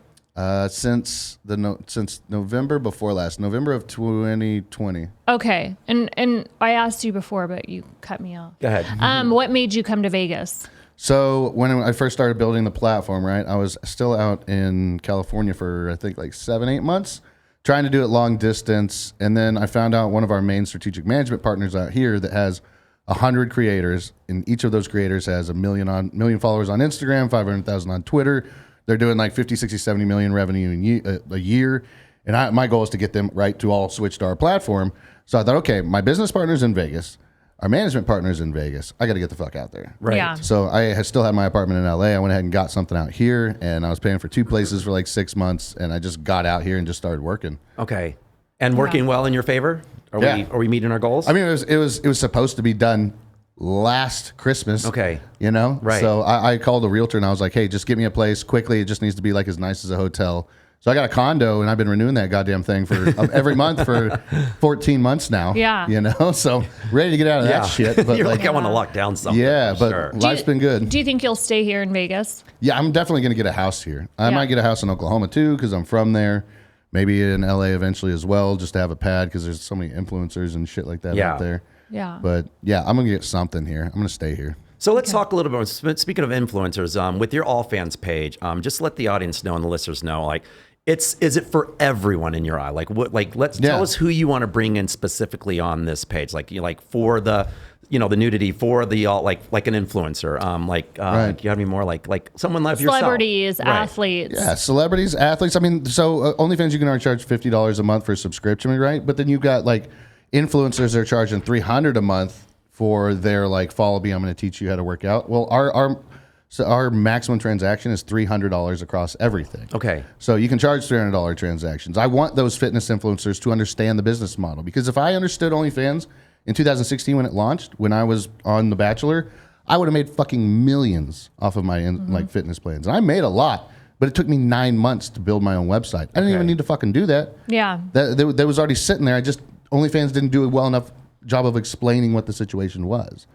Since November before last, November of 2020. Okay. And I asked you before, but you cut me off. Go ahead. What made you come to Vegas? So when I first started building the platform, right, I was still out in California for, I think, like 7-8 months, trying to do it long distance. And then I found out one of our main strategic management partners out here that has 100 creators, and each of those creators has a million followers on Instagram, 500,000 on Twitter. They're doing like 50, 60, 70 million revenue a year. And my goal is to get them right to all switch to our platform. So I thought, okay, my business partner's in Vegas. Our management partner's in Vegas. I got to get the fuck out there. Right. Yeah. So I still had my apartment in LA. I went ahead and got something out here, and I was paying for 2 places for like 6 months. And I just got out here and just started working. Okay. And working well in your favor? Are we meeting our goals? I mean, it was supposed to be done last Christmas. Okay. Right. So I called a realtor and I was like, hey, just get me a place quickly. It just needs to be like as nice as a hotel. So I got a condo and I've been renewing that goddamn thing for every month for 14 months now. Yeah. So ready to get out of that shit. But you're like, I want to lock down something. Yeah, but life's been good. Do you think you'll stay here in Vegas? Yeah, I'm definitely going to get a house here. I might get a house in Oklahoma too because I'm from there. Maybe in LA eventually as well, just to have a pad because there's so many influencers and shit like that out there. Yeah. But yeah, I'm going to get something here. I'm going to stay here. So let's talk a little bit. Speaking of influencers, with your All Fans page, just let the audience know and the listeners know, like, is it for everyone in your eye? Like, tell us who you want to bring in specifically on this page. Like, for the, the nudity, for the all, like an influencer. Do you have any more like someone like yourself? Celebrities, athletes. Yeah, celebrities, athletes. I mean, so OnlyFans, you can only charge $50 a month for a subscription, right? But then you've got like influencers that are charging $300 a month for their like follow me, I'm going to teach you how to work out. Well, our maximum transaction is $300 across everything. Okay. So you can charge $300 transactions. I want those fitness influencers to understand the business model because if I understood OnlyFans in 2016 when it launched, when I was on The Bachelor, I would have made fucking millions off of my like fitness plans. And I made a lot, but it took me 9 months to build my own website. I didn't even need to fucking do that. Yeah. That was already sitting there. OnlyFans didn't do a well enough job of explaining what the situation was.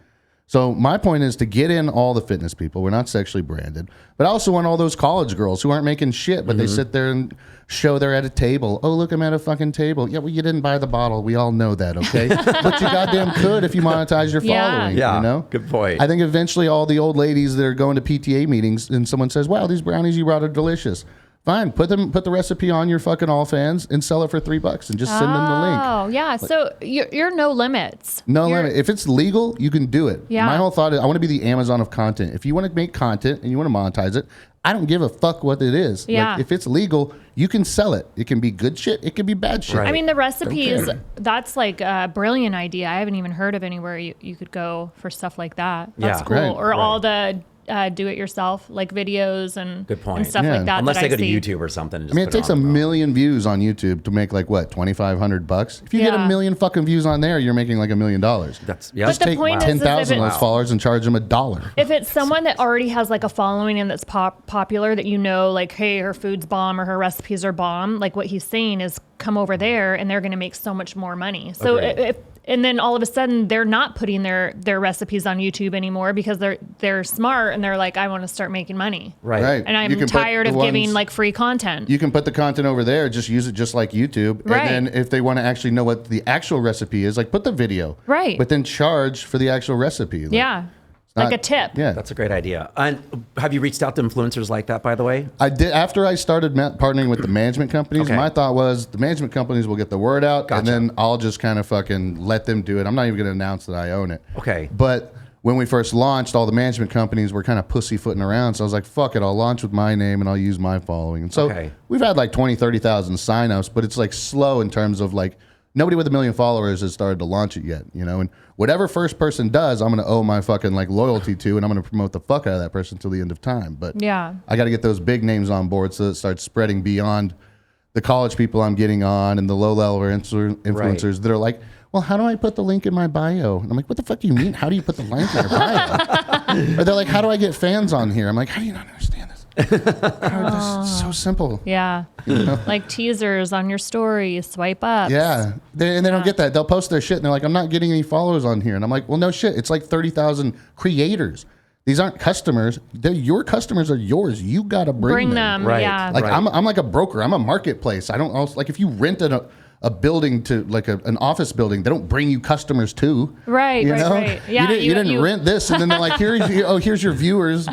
So my point is to get in all the fitness people. We're not sexually branded, but I also want all those college girls who aren't making shit, but they sit there and show they're at a table. Oh, look, I'm at a fucking table. Yeah, well, you didn't buy the bottle. We all know that, okay? But you goddamn could if you monetize your following. Yeah, good point. I think eventually all the old ladies that are going to PTA meetings and someone says, wow, these brownies you brought are delicious. Fine, put the recipe on your fucking All Fans and sell it for $3 and just send them the link. Oh, yeah. So you're no limits. No limit. If it's legal, you can do it. Yeah. My whole thought is I want to be the Amazon of content. If you want to make content and you want to monetize it, I don't give a fuck what it is. Yeah. Like, if it's legal, you can sell it. It can be good shit. It can be bad shit. Right. I mean, the recipes, that's like a brilliant idea. I haven't even heard of anywhere you could go for stuff like that. That's cool. Right. Or all the do it yourself, like videos and, Good point. and stuff like that. Unless they go to see. YouTube or something. And I mean, it takes a million views on YouTube to make like what, $2,500? If you get a million fucking views on there, you're making like $1 million. That's Just take 10,000 of those followers and charge them $1. If it's someone that already has like a following and that's popular, that you know, like, hey, her food's bomb or her recipes are bomb, like what he's saying is come over there and they're going to make so much more money. So and then all of a sudden they're not putting their recipes on YouTube anymore because they're smart and they're like, I want to start making money. Right. And I'm tired of giving like free content. You can put the content over there, just use it just like YouTube. Right. And then if they want to actually know what the actual recipe is, like put the video. Right. But then charge for the actual recipe. Like a tip. Yeah. That's a great idea. And have you reached out to influencers like that, by the way? I did. After I started partnering with the management companies, my thought was the management companies will get the word out, and then I'll just kind of fucking let them do it. I'm not even going to announce that I own it. Okay. But when we first launched, all the management companies were kind of pussyfooting around. So I was like, fuck it, I'll launch with my name and I'll use my following. And so we've had like 20, 30,000 signups, but it's like slow in terms of like, nobody with 1 million followers has started to launch it yet, you know? And whatever first person does, I'm going to owe my fucking like loyalty to, and I'm going to promote the fuck out of that person until the end of time. But I got to get those big names on board so it starts spreading beyond the college people I'm getting on and the low level influencers that are like, well, how do I put the link in my bio? And I'm like, what the fuck do you mean? How do you put the link in your bio? Or they're like, how do I get fans on here? I'm like, how do you not understand this? This is so simple. Yeah. You know? Like teasers on your story, swipe up. Yeah. They don't get that. They'll post their shit and they're like, I'm not getting any followers on here. And I'm like, well, no shit. It's like 30,000 creators. These aren't customers. Your customers are yours. You got to bring them. Right. Yeah. Like I'm like a broker. I'm a marketplace. I don't also, like if you rented a building to like an office building, they don't bring you customers to. Right. You know? Right. Yeah. You didn't rent this, and then they're like, here's your viewers.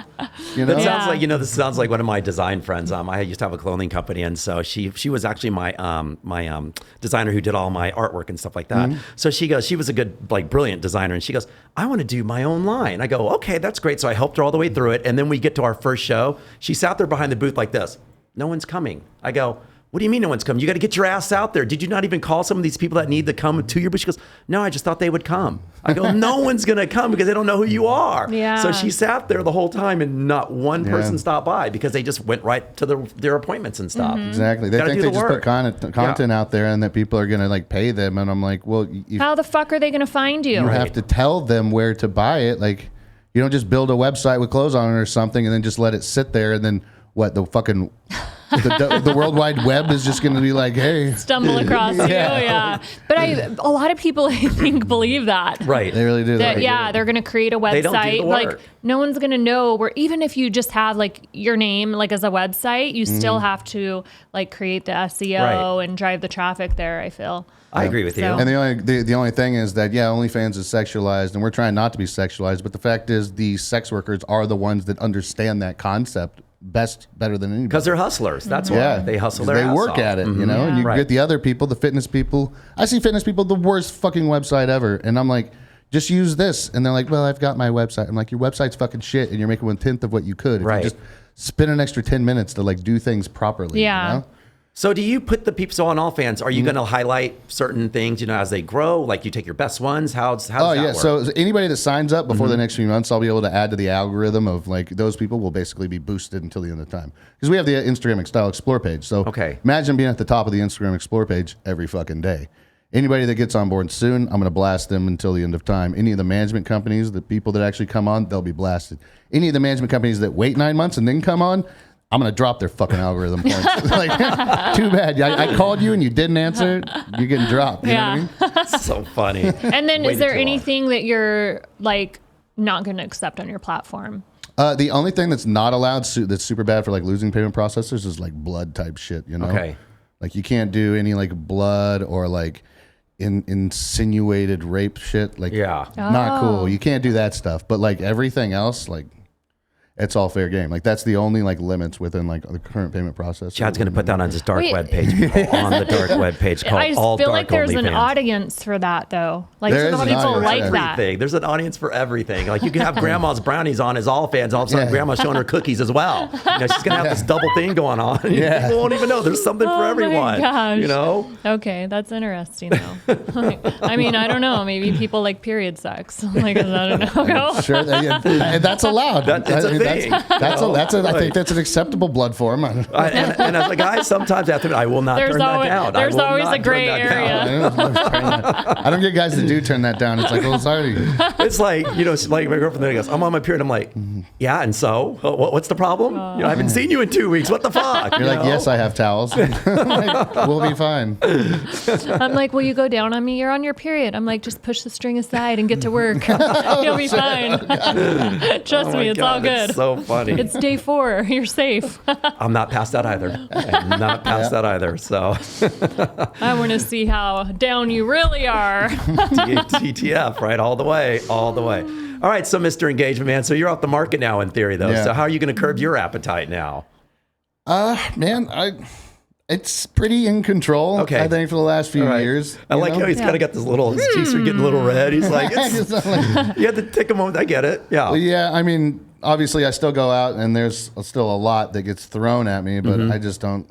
You know. That sounds like this sounds like one of my design friends. I used to have a clothing company, and so she was actually my designer who did all my artwork and stuff like that. Mm-hmm. So she was a good, like, brilliant designer, and she goes, I want to do my own line. I go, okay, that's great. So I helped her all the way through it, and then we get to our first show. She sat there behind the booth like this. No one's coming. I go, what do you mean no one's coming? You got to get your ass out there. Did you not even call some of these people that need to come to your booth? She goes, no, I just thought they would come. I go, no one's going to come because they don't know who you are. Yeah. So she sat there the whole time and not one person stopped by because they just went right to their appointments and stuff. Mm-hmm. Exactly. They think they just put content out there and that people are going to like pay them. And I'm like, well, how the fuck are they going to find you? You have to tell them where to buy it. Like, you don't just build a website with clothes on it or something and then just let it sit there and then what, the fucking... the World Wide Web is just going to be like, hey, stumble across you. Yeah. But a lot of people, I think, believe that. Right. They really do. They're going to create a website. They don't do the work. Like, no one's going to know where, even if you just have like your name, like as a website, you still have to like create the SEO and drive the traffic there, I feel. I agree with you. And the only thing is that, OnlyFans is sexualized, and we're trying not to be sexualized. But the fact is, the sex workers are the ones that understand that concept better than anybody. Because they're hustlers. That's why they hustle their ass They work off. at it, you know. And you get the other people, the fitness people. I see fitness people, the worst fucking website ever, and I'm like, just use this, and they're like, well, I've got my website. I'm like, your website's fucking shit, and you're making 1/10 of what you could. If you just spend an extra 10 minutes to like do things properly. Yeah. You know? So do you put the people, so on OnlyFans, are you going to highlight certain things, as they grow? Like you take your best ones? How does that work? So anybody that signs up before the next few months, I'll be able to add to the algorithm of like those people will basically be boosted until the end of time. Because we have the Instagram Style Explore page. So imagine being at the top of the Instagram Explore page every fucking day. Anybody that gets on board soon, I'm going to blast them until the end of time. Any of the management companies, the people that actually come on, they'll be blasted. Any of the management companies that wait 9 months and then come on, I'm going to drop their fucking algorithm points. Like, too bad. I called you and you didn't answer. You're getting dropped. You know what I mean? So funny. And then is there anything that you're like not going to accept on your platform? The only thing that's not allowed that's super bad for like losing payment processors is like blood type shit, Okay. Like you can't do any like blood or like insinuated rape shit. Like not cool. You can't do that stuff. But like everything else, like it's all fair game. Like that's the only like limits within like the current payment process. Chad's going to put that on his dark web page. On the dark web page called All Dark OnlyFans. I feel like there's an audience for that though. Like some people like that. There's an audience for everything. Like you can have grandma's brownies on as OnlyFans. All of a sudden grandma's showing her cookies as well. She's going to have this double thing going on. People won't even know. There's something for everyone. Gosh. Okay, that's interesting though. I mean, I don't know. Maybe people like period sex. Like, I don't know. Sure, that's allowed. It's a thing. thing. I think that's an acceptable blood form. And as a guy, sometimes I will not turn that down. There's always a gray area. I don't get guys that do turn that down. It's like, well, sorry. It's like, it's like my girlfriend goes, I'm on my period. I'm like, yeah, and so what's the problem? I haven't seen you in 2 weeks. What the fuck? You're like, yes, I have towels. Like, we'll be fine. I'm like, will you go down on me? You're on your period. I'm like, just push the string aside and get to work. You'll be fine. Trust me, it's all good. It's so funny. It's day 4. You're safe. I'm not past that either. I'm not past that either. So I want to see how down you really are. TTF, right? All the way. All right, so Mr. Engagement Man, so you're off the market now in theory, though. Yeah. So how are you going to curb your appetite now? Man, it's pretty in control. Okay. I think for the last few years. I like how he's kind of got this little, his cheeks are getting a little red. He's like, you have to take a moment. I get it. Yeah. Well, yeah. I mean, obviously, I still go out, and there's still a lot that gets thrown at me, but I just don't.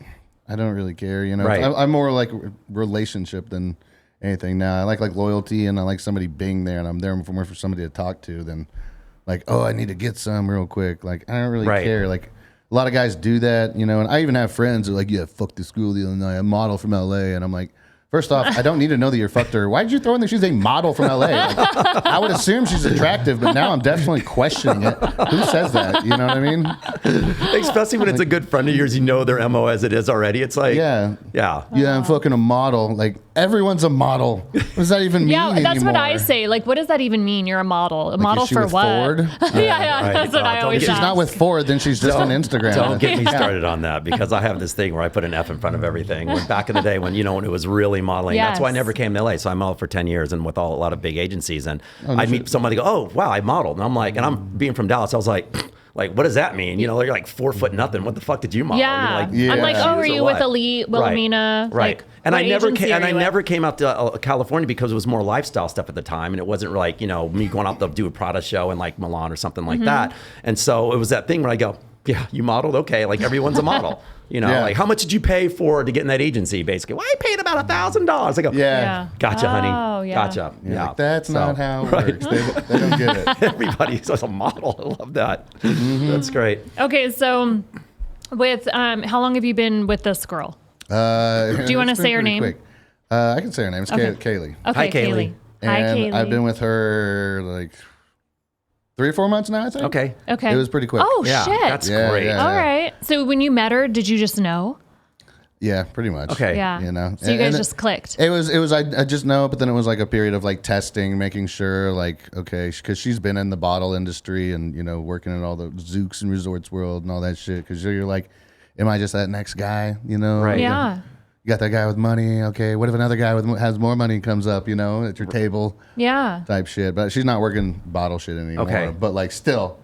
I don't really care. Right. I'm more like relationship than anything now. I like loyalty, and I like somebody being there, and I'm there more for somebody to talk to than like, oh, I need to get some real quick. Like, I don't really care. Like, a lot of guys do that, and I even have friends who are like, yeah, fucked the school the other night, a model from LA, and I'm like, first off, I don't need to know that you're fucked her. Why did you throw in that she's a model from LA? Like, I would assume she's attractive, but now I'm definitely questioning it. Who says that? You know what I mean? Especially when it's a good friend of yours, their MO as it is already. It's like, yeah, I'm fucking a model. Like, everyone's a model. What does that even mean anymore? That's what I say. Like, what does that even mean? You're a model. A model for what? Ford? Yeah, that's what I always ask. If she's not with Ford, then she's just on Instagram. Don't get me started on that, because I have this thing where I put an F in front of everything. When back in the day when it was really modeling. Yes. That's why I never came to LA. So I modeled for 10 years and with a lot of big agencies. And I'd meet somebody go, oh, wow, I modeled. And I'm like, and I'm being from Dallas. I was like, what does that mean? You're like 4 foot nothing. What the fuck did you model? Yeah. I'm like, oh, were you with Elite, Wilhelmina? Right. Like, and I never came out to California because it was more lifestyle stuff at the time. And it wasn't like, me going out to do a Prada show in like Milan or something like that. And so it was that thing where I go, yeah, you modeled? Okay. Like, everyone's a model. Like, how much did you pay to get in that agency, basically? Well, I paid about $1,000. I go, gotcha, honey. Oh, yeah. Gotcha. Yeah. Like, that's not how it works. They don't get it. Everybody's a model. I love that. That's great. Okay, so with how long have you been with this girl? Do you want to say her name? Quick. I can say her name. It's Kaylee. Okay, Hi, Kaylee. Hi, Kaylee. I've been with her like 3 or 4 months now, I think. Okay. It was pretty quick. Oh, yeah, shit. that's great. Yeah. All right. So when you met her, did you just know? Yeah, pretty much. Okay. Yeah. So you guys just clicked. It was. I just know, but then it was like a period of like testing, making sure, like, okay, because she's been in the bottle industry and working in all the Zooks and Resorts World and all that shit. Because you're like, am I just that next guy? Right. Yeah. You got that guy with money. Okay, what if another guy has more money comes up? At your table. Yeah. Type shit. But she's not working bottle shit anymore. Okay. But like still.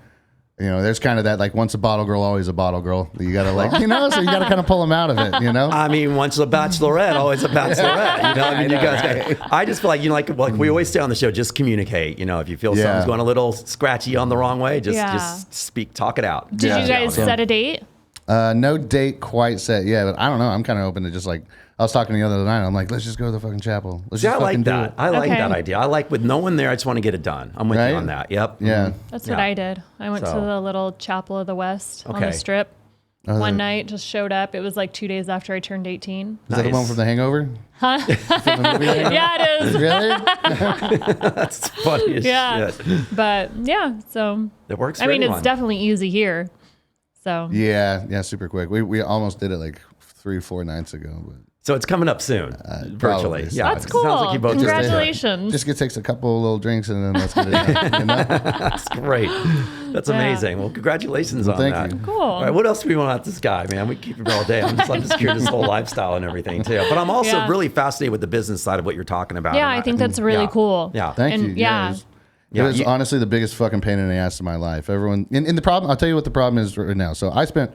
There's kind of that, like, once a bottle girl, always a bottle girl. You got to, like, so you got to kind of pull them out of it, I mean, once a bachelorette, always a bachelorette. You guys, I just feel like, like we always say on the show, just communicate. If you feel something's going a little scratchy on the wrong way, just speak, talk it out. Did you guys set a date? No date quite set yet, but I don't know. I'm kind of open to just like, I was talking the other night. I'm like, let's just go to the fucking chapel. Let's just I like that. I like that idea. I like with no one there. I just want to get it done. I'm with you on that. Yep. Yeah. That's what I did. I went to the little Chapel of the West on the Strip. One night, just showed up. It was like 2 days after I turned 18. Is that the one from The Hangover? Huh? From the movie Hangover? Yeah, it is. Really? That's funny as shit. But yeah, so it works. I mean, it's definitely easy here. So yeah, super quick. We almost did it like 3-4 nights ago, but. So it's coming up soon, virtually. Yeah, that's cool. Sounds like you both Congratulations. Just takes a couple little drinks and then let's get it done. That's great. That's amazing. Well, congratulations on that. Thank you. Cool. All right, what else do we want out this guy, man? We keep him all day. I'm just curious his whole lifestyle and everything too. But I'm also really fascinated with the business side of what you're talking about. Yeah, I think that's really cool. Yeah. Thank you. Yeah. It was honestly the biggest fucking pain in the ass of my life. Everyone, and the problem, I'll tell you what the problem is right now. So I spent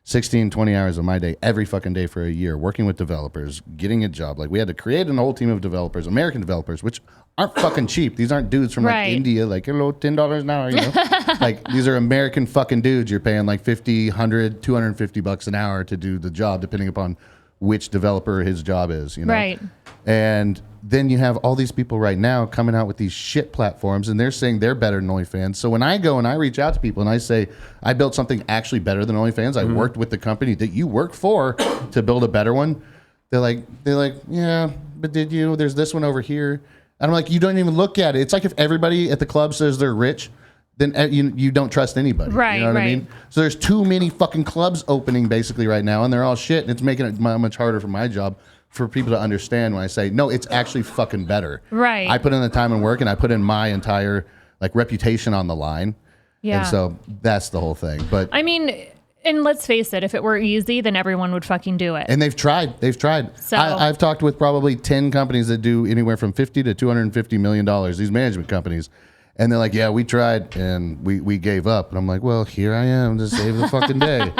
16, 20 hours of my day every fucking day for a year working with developers, getting a job. Like, we had to create an whole team of developers, American developers, which aren't fucking cheap. These aren't dudes from like India, like, hello, $10 an hour, like, these are American fucking dudes. You're paying like $50, $100, $250 an hour to do the job, depending upon which developer his job is, you know? Right. And then you have all these people right now coming out with these shit platforms, and they're saying they're better than OnlyFans. So when I go and I reach out to people and I say, I built something actually better than OnlyFans, I worked with the company that you work for to build a better one. They're like, yeah, but did you? There's this one over here. And I'm like, you don't even look at it. It's like if everybody at the club says they're rich, then you don't trust anybody. Right, you know what right. I mean? So there's too many fucking clubs opening basically right now, and they're all shit, and it's making it much harder for my job for people to understand when I say, no, it's actually fucking better. Right. I put in the time and work, and I put in my entire like reputation on the line. Yeah. And so that's the whole thing. But I mean, and let's face it, if it were easy, then everyone would fucking do it. And they've tried. So I've talked with probably 10 companies that do anywhere from $50 to $250 million, these management companies. And they're like, yeah, we tried and we gave up. And I'm like, well, here I am to save the fucking day.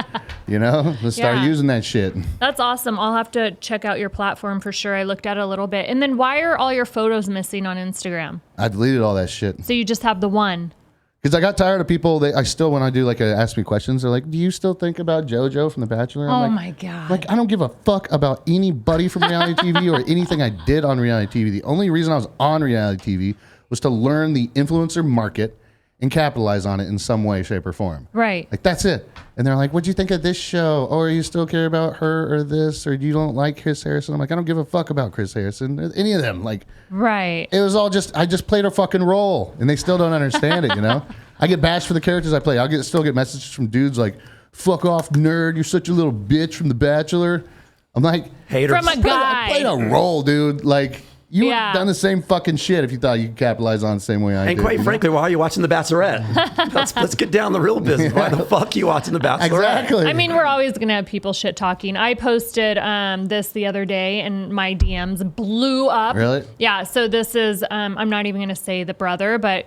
You know, let's start using that shit. That's awesome. I'll have to check out your platform for sure. I looked at it a little bit. And then why are all your photos missing on Instagram? I deleted all that shit. So you just have the one. Because I got tired of people. I still, when I do like ask me questions, they're like, do you still think about JoJo from The Bachelor? I'm Oh like, my God. Like, I don't give a fuck about anybody from reality TV or anything I did on reality TV. The only reason I was on reality TV was to learn the influencer market and capitalize on it in some way, shape, or form. Right. Like, that's it. And they're like, what'd you think of this show? Or you still care about her or this? Or you don't like Chris Harrison? I'm like, I don't give a fuck about Chris Harrison. Any of them. Like, right. It was all just, I just played a fucking role. And they still don't understand it, you know? I get bashed for the characters I play. Still get messages from dudes like, fuck off, nerd. You're such a little bitch from The Bachelor. I'm like, haters. From a guy. I played a role, dude. Like, you would have done the same fucking shit if you thought you could capitalize on the same way I did. And quite frankly, why are you watching The Bachelorette? let's get down the real business. Why the fuck are you watching The Bachelorette? Exactly. I mean, we're always going to have people shit talking. I posted this the other day and my DMs blew up. Really? Yeah. So this is, I'm not even going to say the brother, but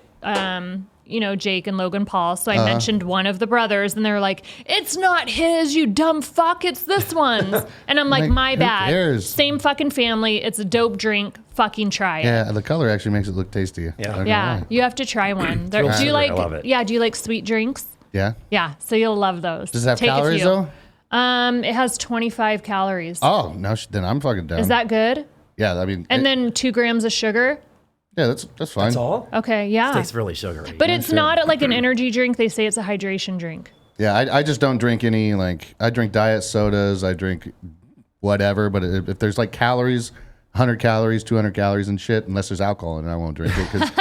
you know, Jake and Logan Paul. So I mentioned one of the brothers and they're like, it's not his, you dumb fuck. It's this one's. And I'm like, my bad. Cares? Same fucking family. It's a dope drink. Fucking try it. Yeah, the color actually makes it look tasty. Yeah. You have to try one. Do you like, I love it. Yeah. Do you like sweet drinks? Yeah. Yeah. So you'll love those. Does it have calories though? It has 25 calories. Oh, no, then I'm fucking down. Is that good? Yeah, I mean. And then 2 grams of sugar? Yeah, that's fine. That's all? Okay, yeah. It tastes really sugary. But it's not like an energy drink. They say it's a hydration drink. Yeah, I just don't drink any, like, I drink diet sodas. I drink whatever. But if there's like calories, 100 calories, 200 calories and shit, unless there's alcohol in it, I won't drink it. Because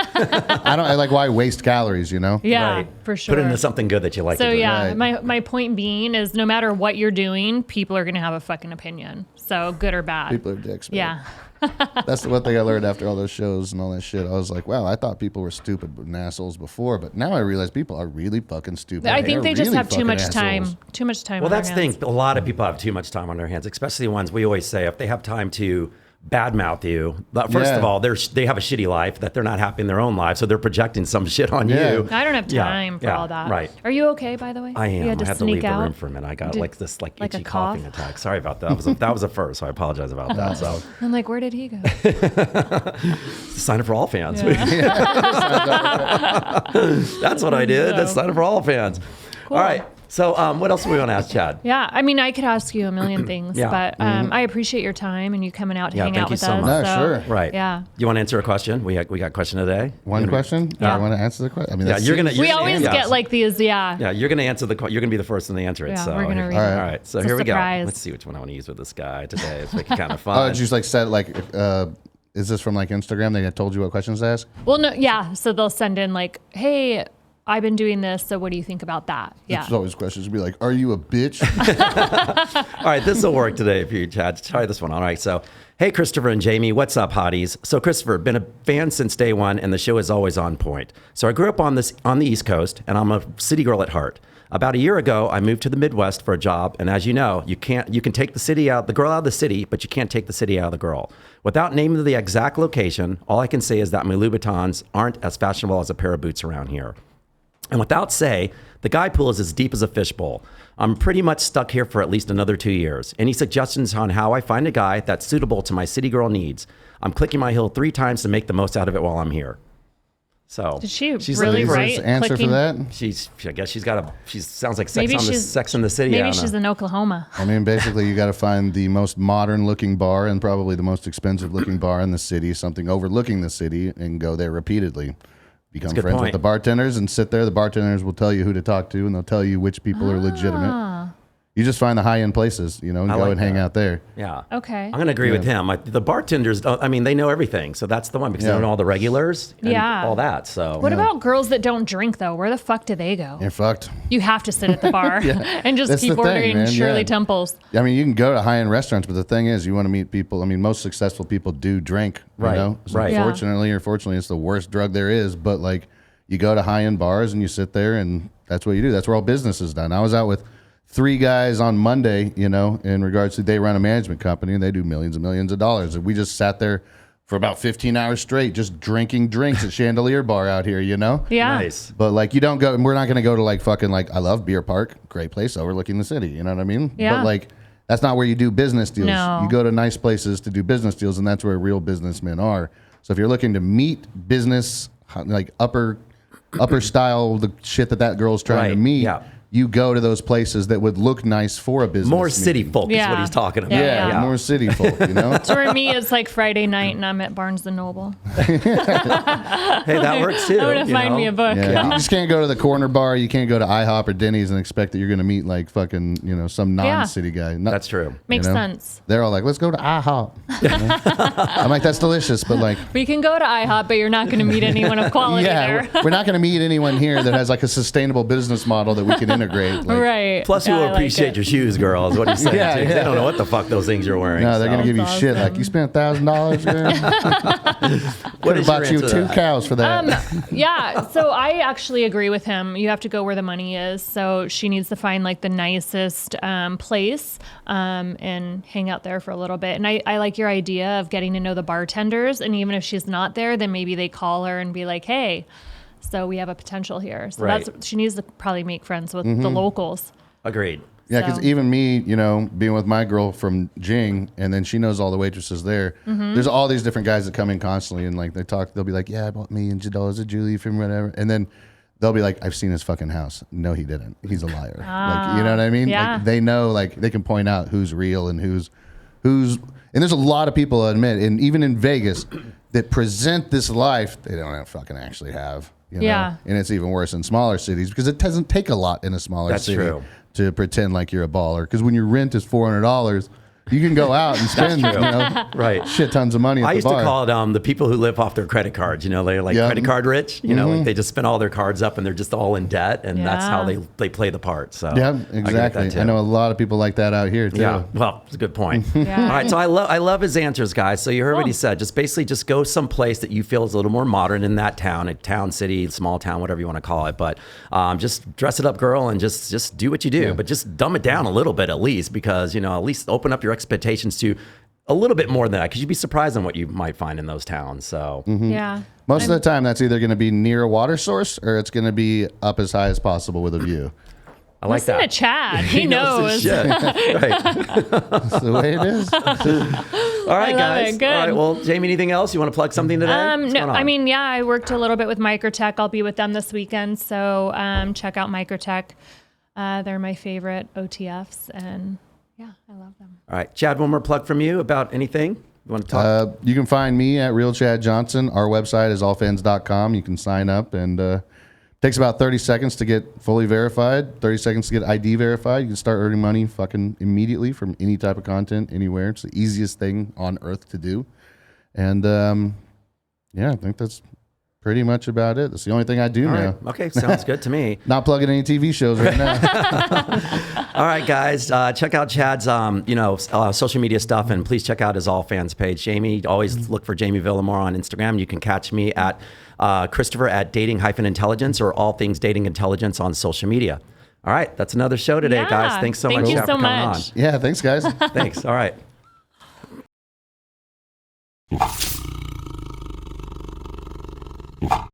I like, why waste calories, you know? Yeah, right. for sure. Put it into something good that you like to drink. Yeah, Right. my point being is no matter what you're doing, people are going to have a fucking opinion. So good or bad. People are dicks, man. Yeah. That's the one thing I learned after all those shows and all that shit. I was like, wow, I thought people were stupid and assholes before, but now I realize people are really fucking stupid. I think they just really have too much fucking time. assholes. Too much time. Well, on their that's the hands. thing. A lot of people have too much time on their hands, especially the ones we always say if they have time to badmouth you. First of all, they have a shitty life that they're not happy in their own life, so they're projecting some shit on you. I don't have time for all that. Right. Are you okay, by the way? I am. You had to I had to sneak leave out? the room for a minute. I got like this itchy a cough? coughing attack. Sorry about that. That was a first, so I apologize about that. So I'm like, where did he go? sign up for all fans. Yeah. That's what I did. That's sign up for all fans. Cool. All right. So what else do we want to ask Chad? Yeah, I mean, I could ask you a million things, Yeah. but I appreciate your time and you coming out to hang thank out you with so us. much. No, sure. Right. Yeah. You want to answer a question? We got a question today. One question? Yeah. I want to answer the question. I mean, Yeah, that's you're gonna. We always answer- get like these, yeah. Yeah, you're gonna answer you're gonna be the first one to answer it. Yeah, so we're gonna read all it. right. So It's a here we go. surprise. Let's see which one I want to use with this guy today. Let's make it kind of Oh, fun. did you just like set like, is this from like Instagram? They told you what questions to ask? Well, no, yeah. So they'll send in like, hey, I've been doing this, so what do you think about that? Yeah. There's always questions to be like, are you a bitch? All right, this will work today for you, Chad. Try this one. All right, so hey, Christopher and Jamie, what's up, hotties? So Christopher, been a fan since day one, and the show is always on point. So I grew up on the East Coast, and I'm a city girl at heart. About a year ago, I moved to the Midwest for a job, and as you know, you can take the girl out of the city, but you can't take the city out of the girl. Without naming the exact location, all I can say is that my Louboutins aren't as fashionable as a pair of boots around here. And without say, the guy pool is as deep as a fishbowl. I'm pretty much stuck here for at least another 2 years. Any suggestions on how I find a guy that's suitable to my city girl needs? I'm clicking my heel 3 times to make the most out of it while I'm here. So she's really right? Answer for that? I guess she sounds like Sex in the City. Maybe she's in Oklahoma. I mean, basically, you got to find the most modern looking bar and probably the most expensive looking bar in the city, something overlooking the city, and go there repeatedly. Become friends with the bartenders and sit there. The bartenders will tell you who to talk to, and they'll tell you which people are legitimate. You just find the high-end places, and go and hang out there. Yeah. Okay. I'm going to agree with him. The bartenders, they know everything. So that's the one because they know all the regulars and all that. So what about girls that don't drink, though? Where the fuck do they go? You're fucked. You have to sit at the bar and just keep ordering Shirley Temples. I mean, you can go to high-end restaurants, but the thing is, you want to meet people. I mean, most successful people do drink, right? So unfortunately or fortunately, it's the worst drug there is. But, you go to high-end bars and you sit there, and that's what you do. That's where all business is done. I was out with 3 guys on Monday, in regards to they run a management company and they do millions and millions of dollars. And we just sat there for about 15 hours straight, just drinking drinks at Chandelier Bar out here, Yeah. Nice. But you don't go, and we're not going to go to I love Beer Park, great place overlooking the city. You know what I mean? Yeah. But that's not where you do business deals. No. You go to nice places to do business deals, and that's where real businessmen are. So if you're looking to meet business, upper style, the shit that girl's trying to meet, you go to those places that would look nice for a business. More city folk is what he's talking about. Yeah, more city folk, So for me, it's Friday night and I'm at Barnes & Noble. Hey, that works too. I'm going to find me a book. Yeah. You just can't go to the corner bar. You can't go to IHOP or Denny's and expect that you're going to meet some non-city guy. That's true. Makes sense. They're all let's go to IHOP. I'm that's delicious, but we can go to IHOP, but you're not going to meet anyone of quality there. We're not going to meet anyone here that has a sustainable business model that we can integrate. Right. Plus, we'll appreciate your shoes, girls. What are you saying? They don't know what the fuck those things you're wearing. No, they're going to give you shit. You spent $1,000, girl. Could have bought you 2 cows for that. So I actually agree with him. You have to go where the money is. So she needs to find the nicest place and hang out there for a little bit. And I like your idea of getting to know the bartenders. And even if she's not there, then maybe they call her and be like, hey, so we have a potential here. So she needs to probably make friends with the locals. Agreed. Yeah, because even me, being with my girl from Jing, and then she knows all the waitresses there. There's all these different guys that come in constantly, and they'll be like, yeah, I bought $1,000,000 of Julie from whatever. And then they'll be like, I've seen his fucking house. No, he didn't. He's a liar. You know what I mean? Yeah. They know, they can point out who's real and who's, and there's a lot of people I admit, and even in Vegas, that present this life they don't fucking actually have. And it's even worse in smaller cities because it doesn't take a lot in a smaller city to pretend like you're a baller. Because when your rent is $400, you can go out and spend shit tons of money at the bar. I used to call it the people who live off their credit cards. They're credit card rich. They just spend all their cards up and they're just all in debt, and that's how they play the part. So exactly. I know a lot of people like that out here too. Yeah, well, it's a good point. All right, so I love his answers, guys. So you heard what he said. Just basically just go someplace that you feel is a little more modern in that town, a town, city, small town, whatever you want to call it. But just dress it up, girl, and just do what you do. But just dumb it down a little bit at least, because at least open up your expectations to a little bit more than that, because you'd be surprised on what you might find in those towns. So most of the time that's either going to be near a water source or it's going to be up as high as possible with a view. I like Listen that. to Chad. He knows. Right. That's the way it is. All right, guys. Good. All right. Well, Jamie, anything else? You want to plug something today? No. I worked a little bit with Microtech. I'll be with them this weekend. So check out Microtech. They're my favorite OTFs, and I love them. All right. Chad, one more plug from you about anything you want to talk? You can find me at Real Chad Johnson. Our website is allfans.com. You can sign up, and it takes about 30 seconds to get fully verified, 30 seconds to get ID verified. You can start earning money fucking immediately from any type of content anywhere. It's the easiest thing on earth to do. And I think that's pretty much about it. That's the only thing I do now. Okay, sounds good to me. Not plugging any TV shows right now. All right, guys, check out Chad's social media stuff, and please check out his All Fans page. Jamie, always look for Jamie Villamore on Instagram. You can catch me at Christopher at Dating-Intelligence or All Things Dating Intelligence on social media. All right, that's another show today, guys. Thanks so much for coming on. Yeah, thanks, guys. Thanks. All right. You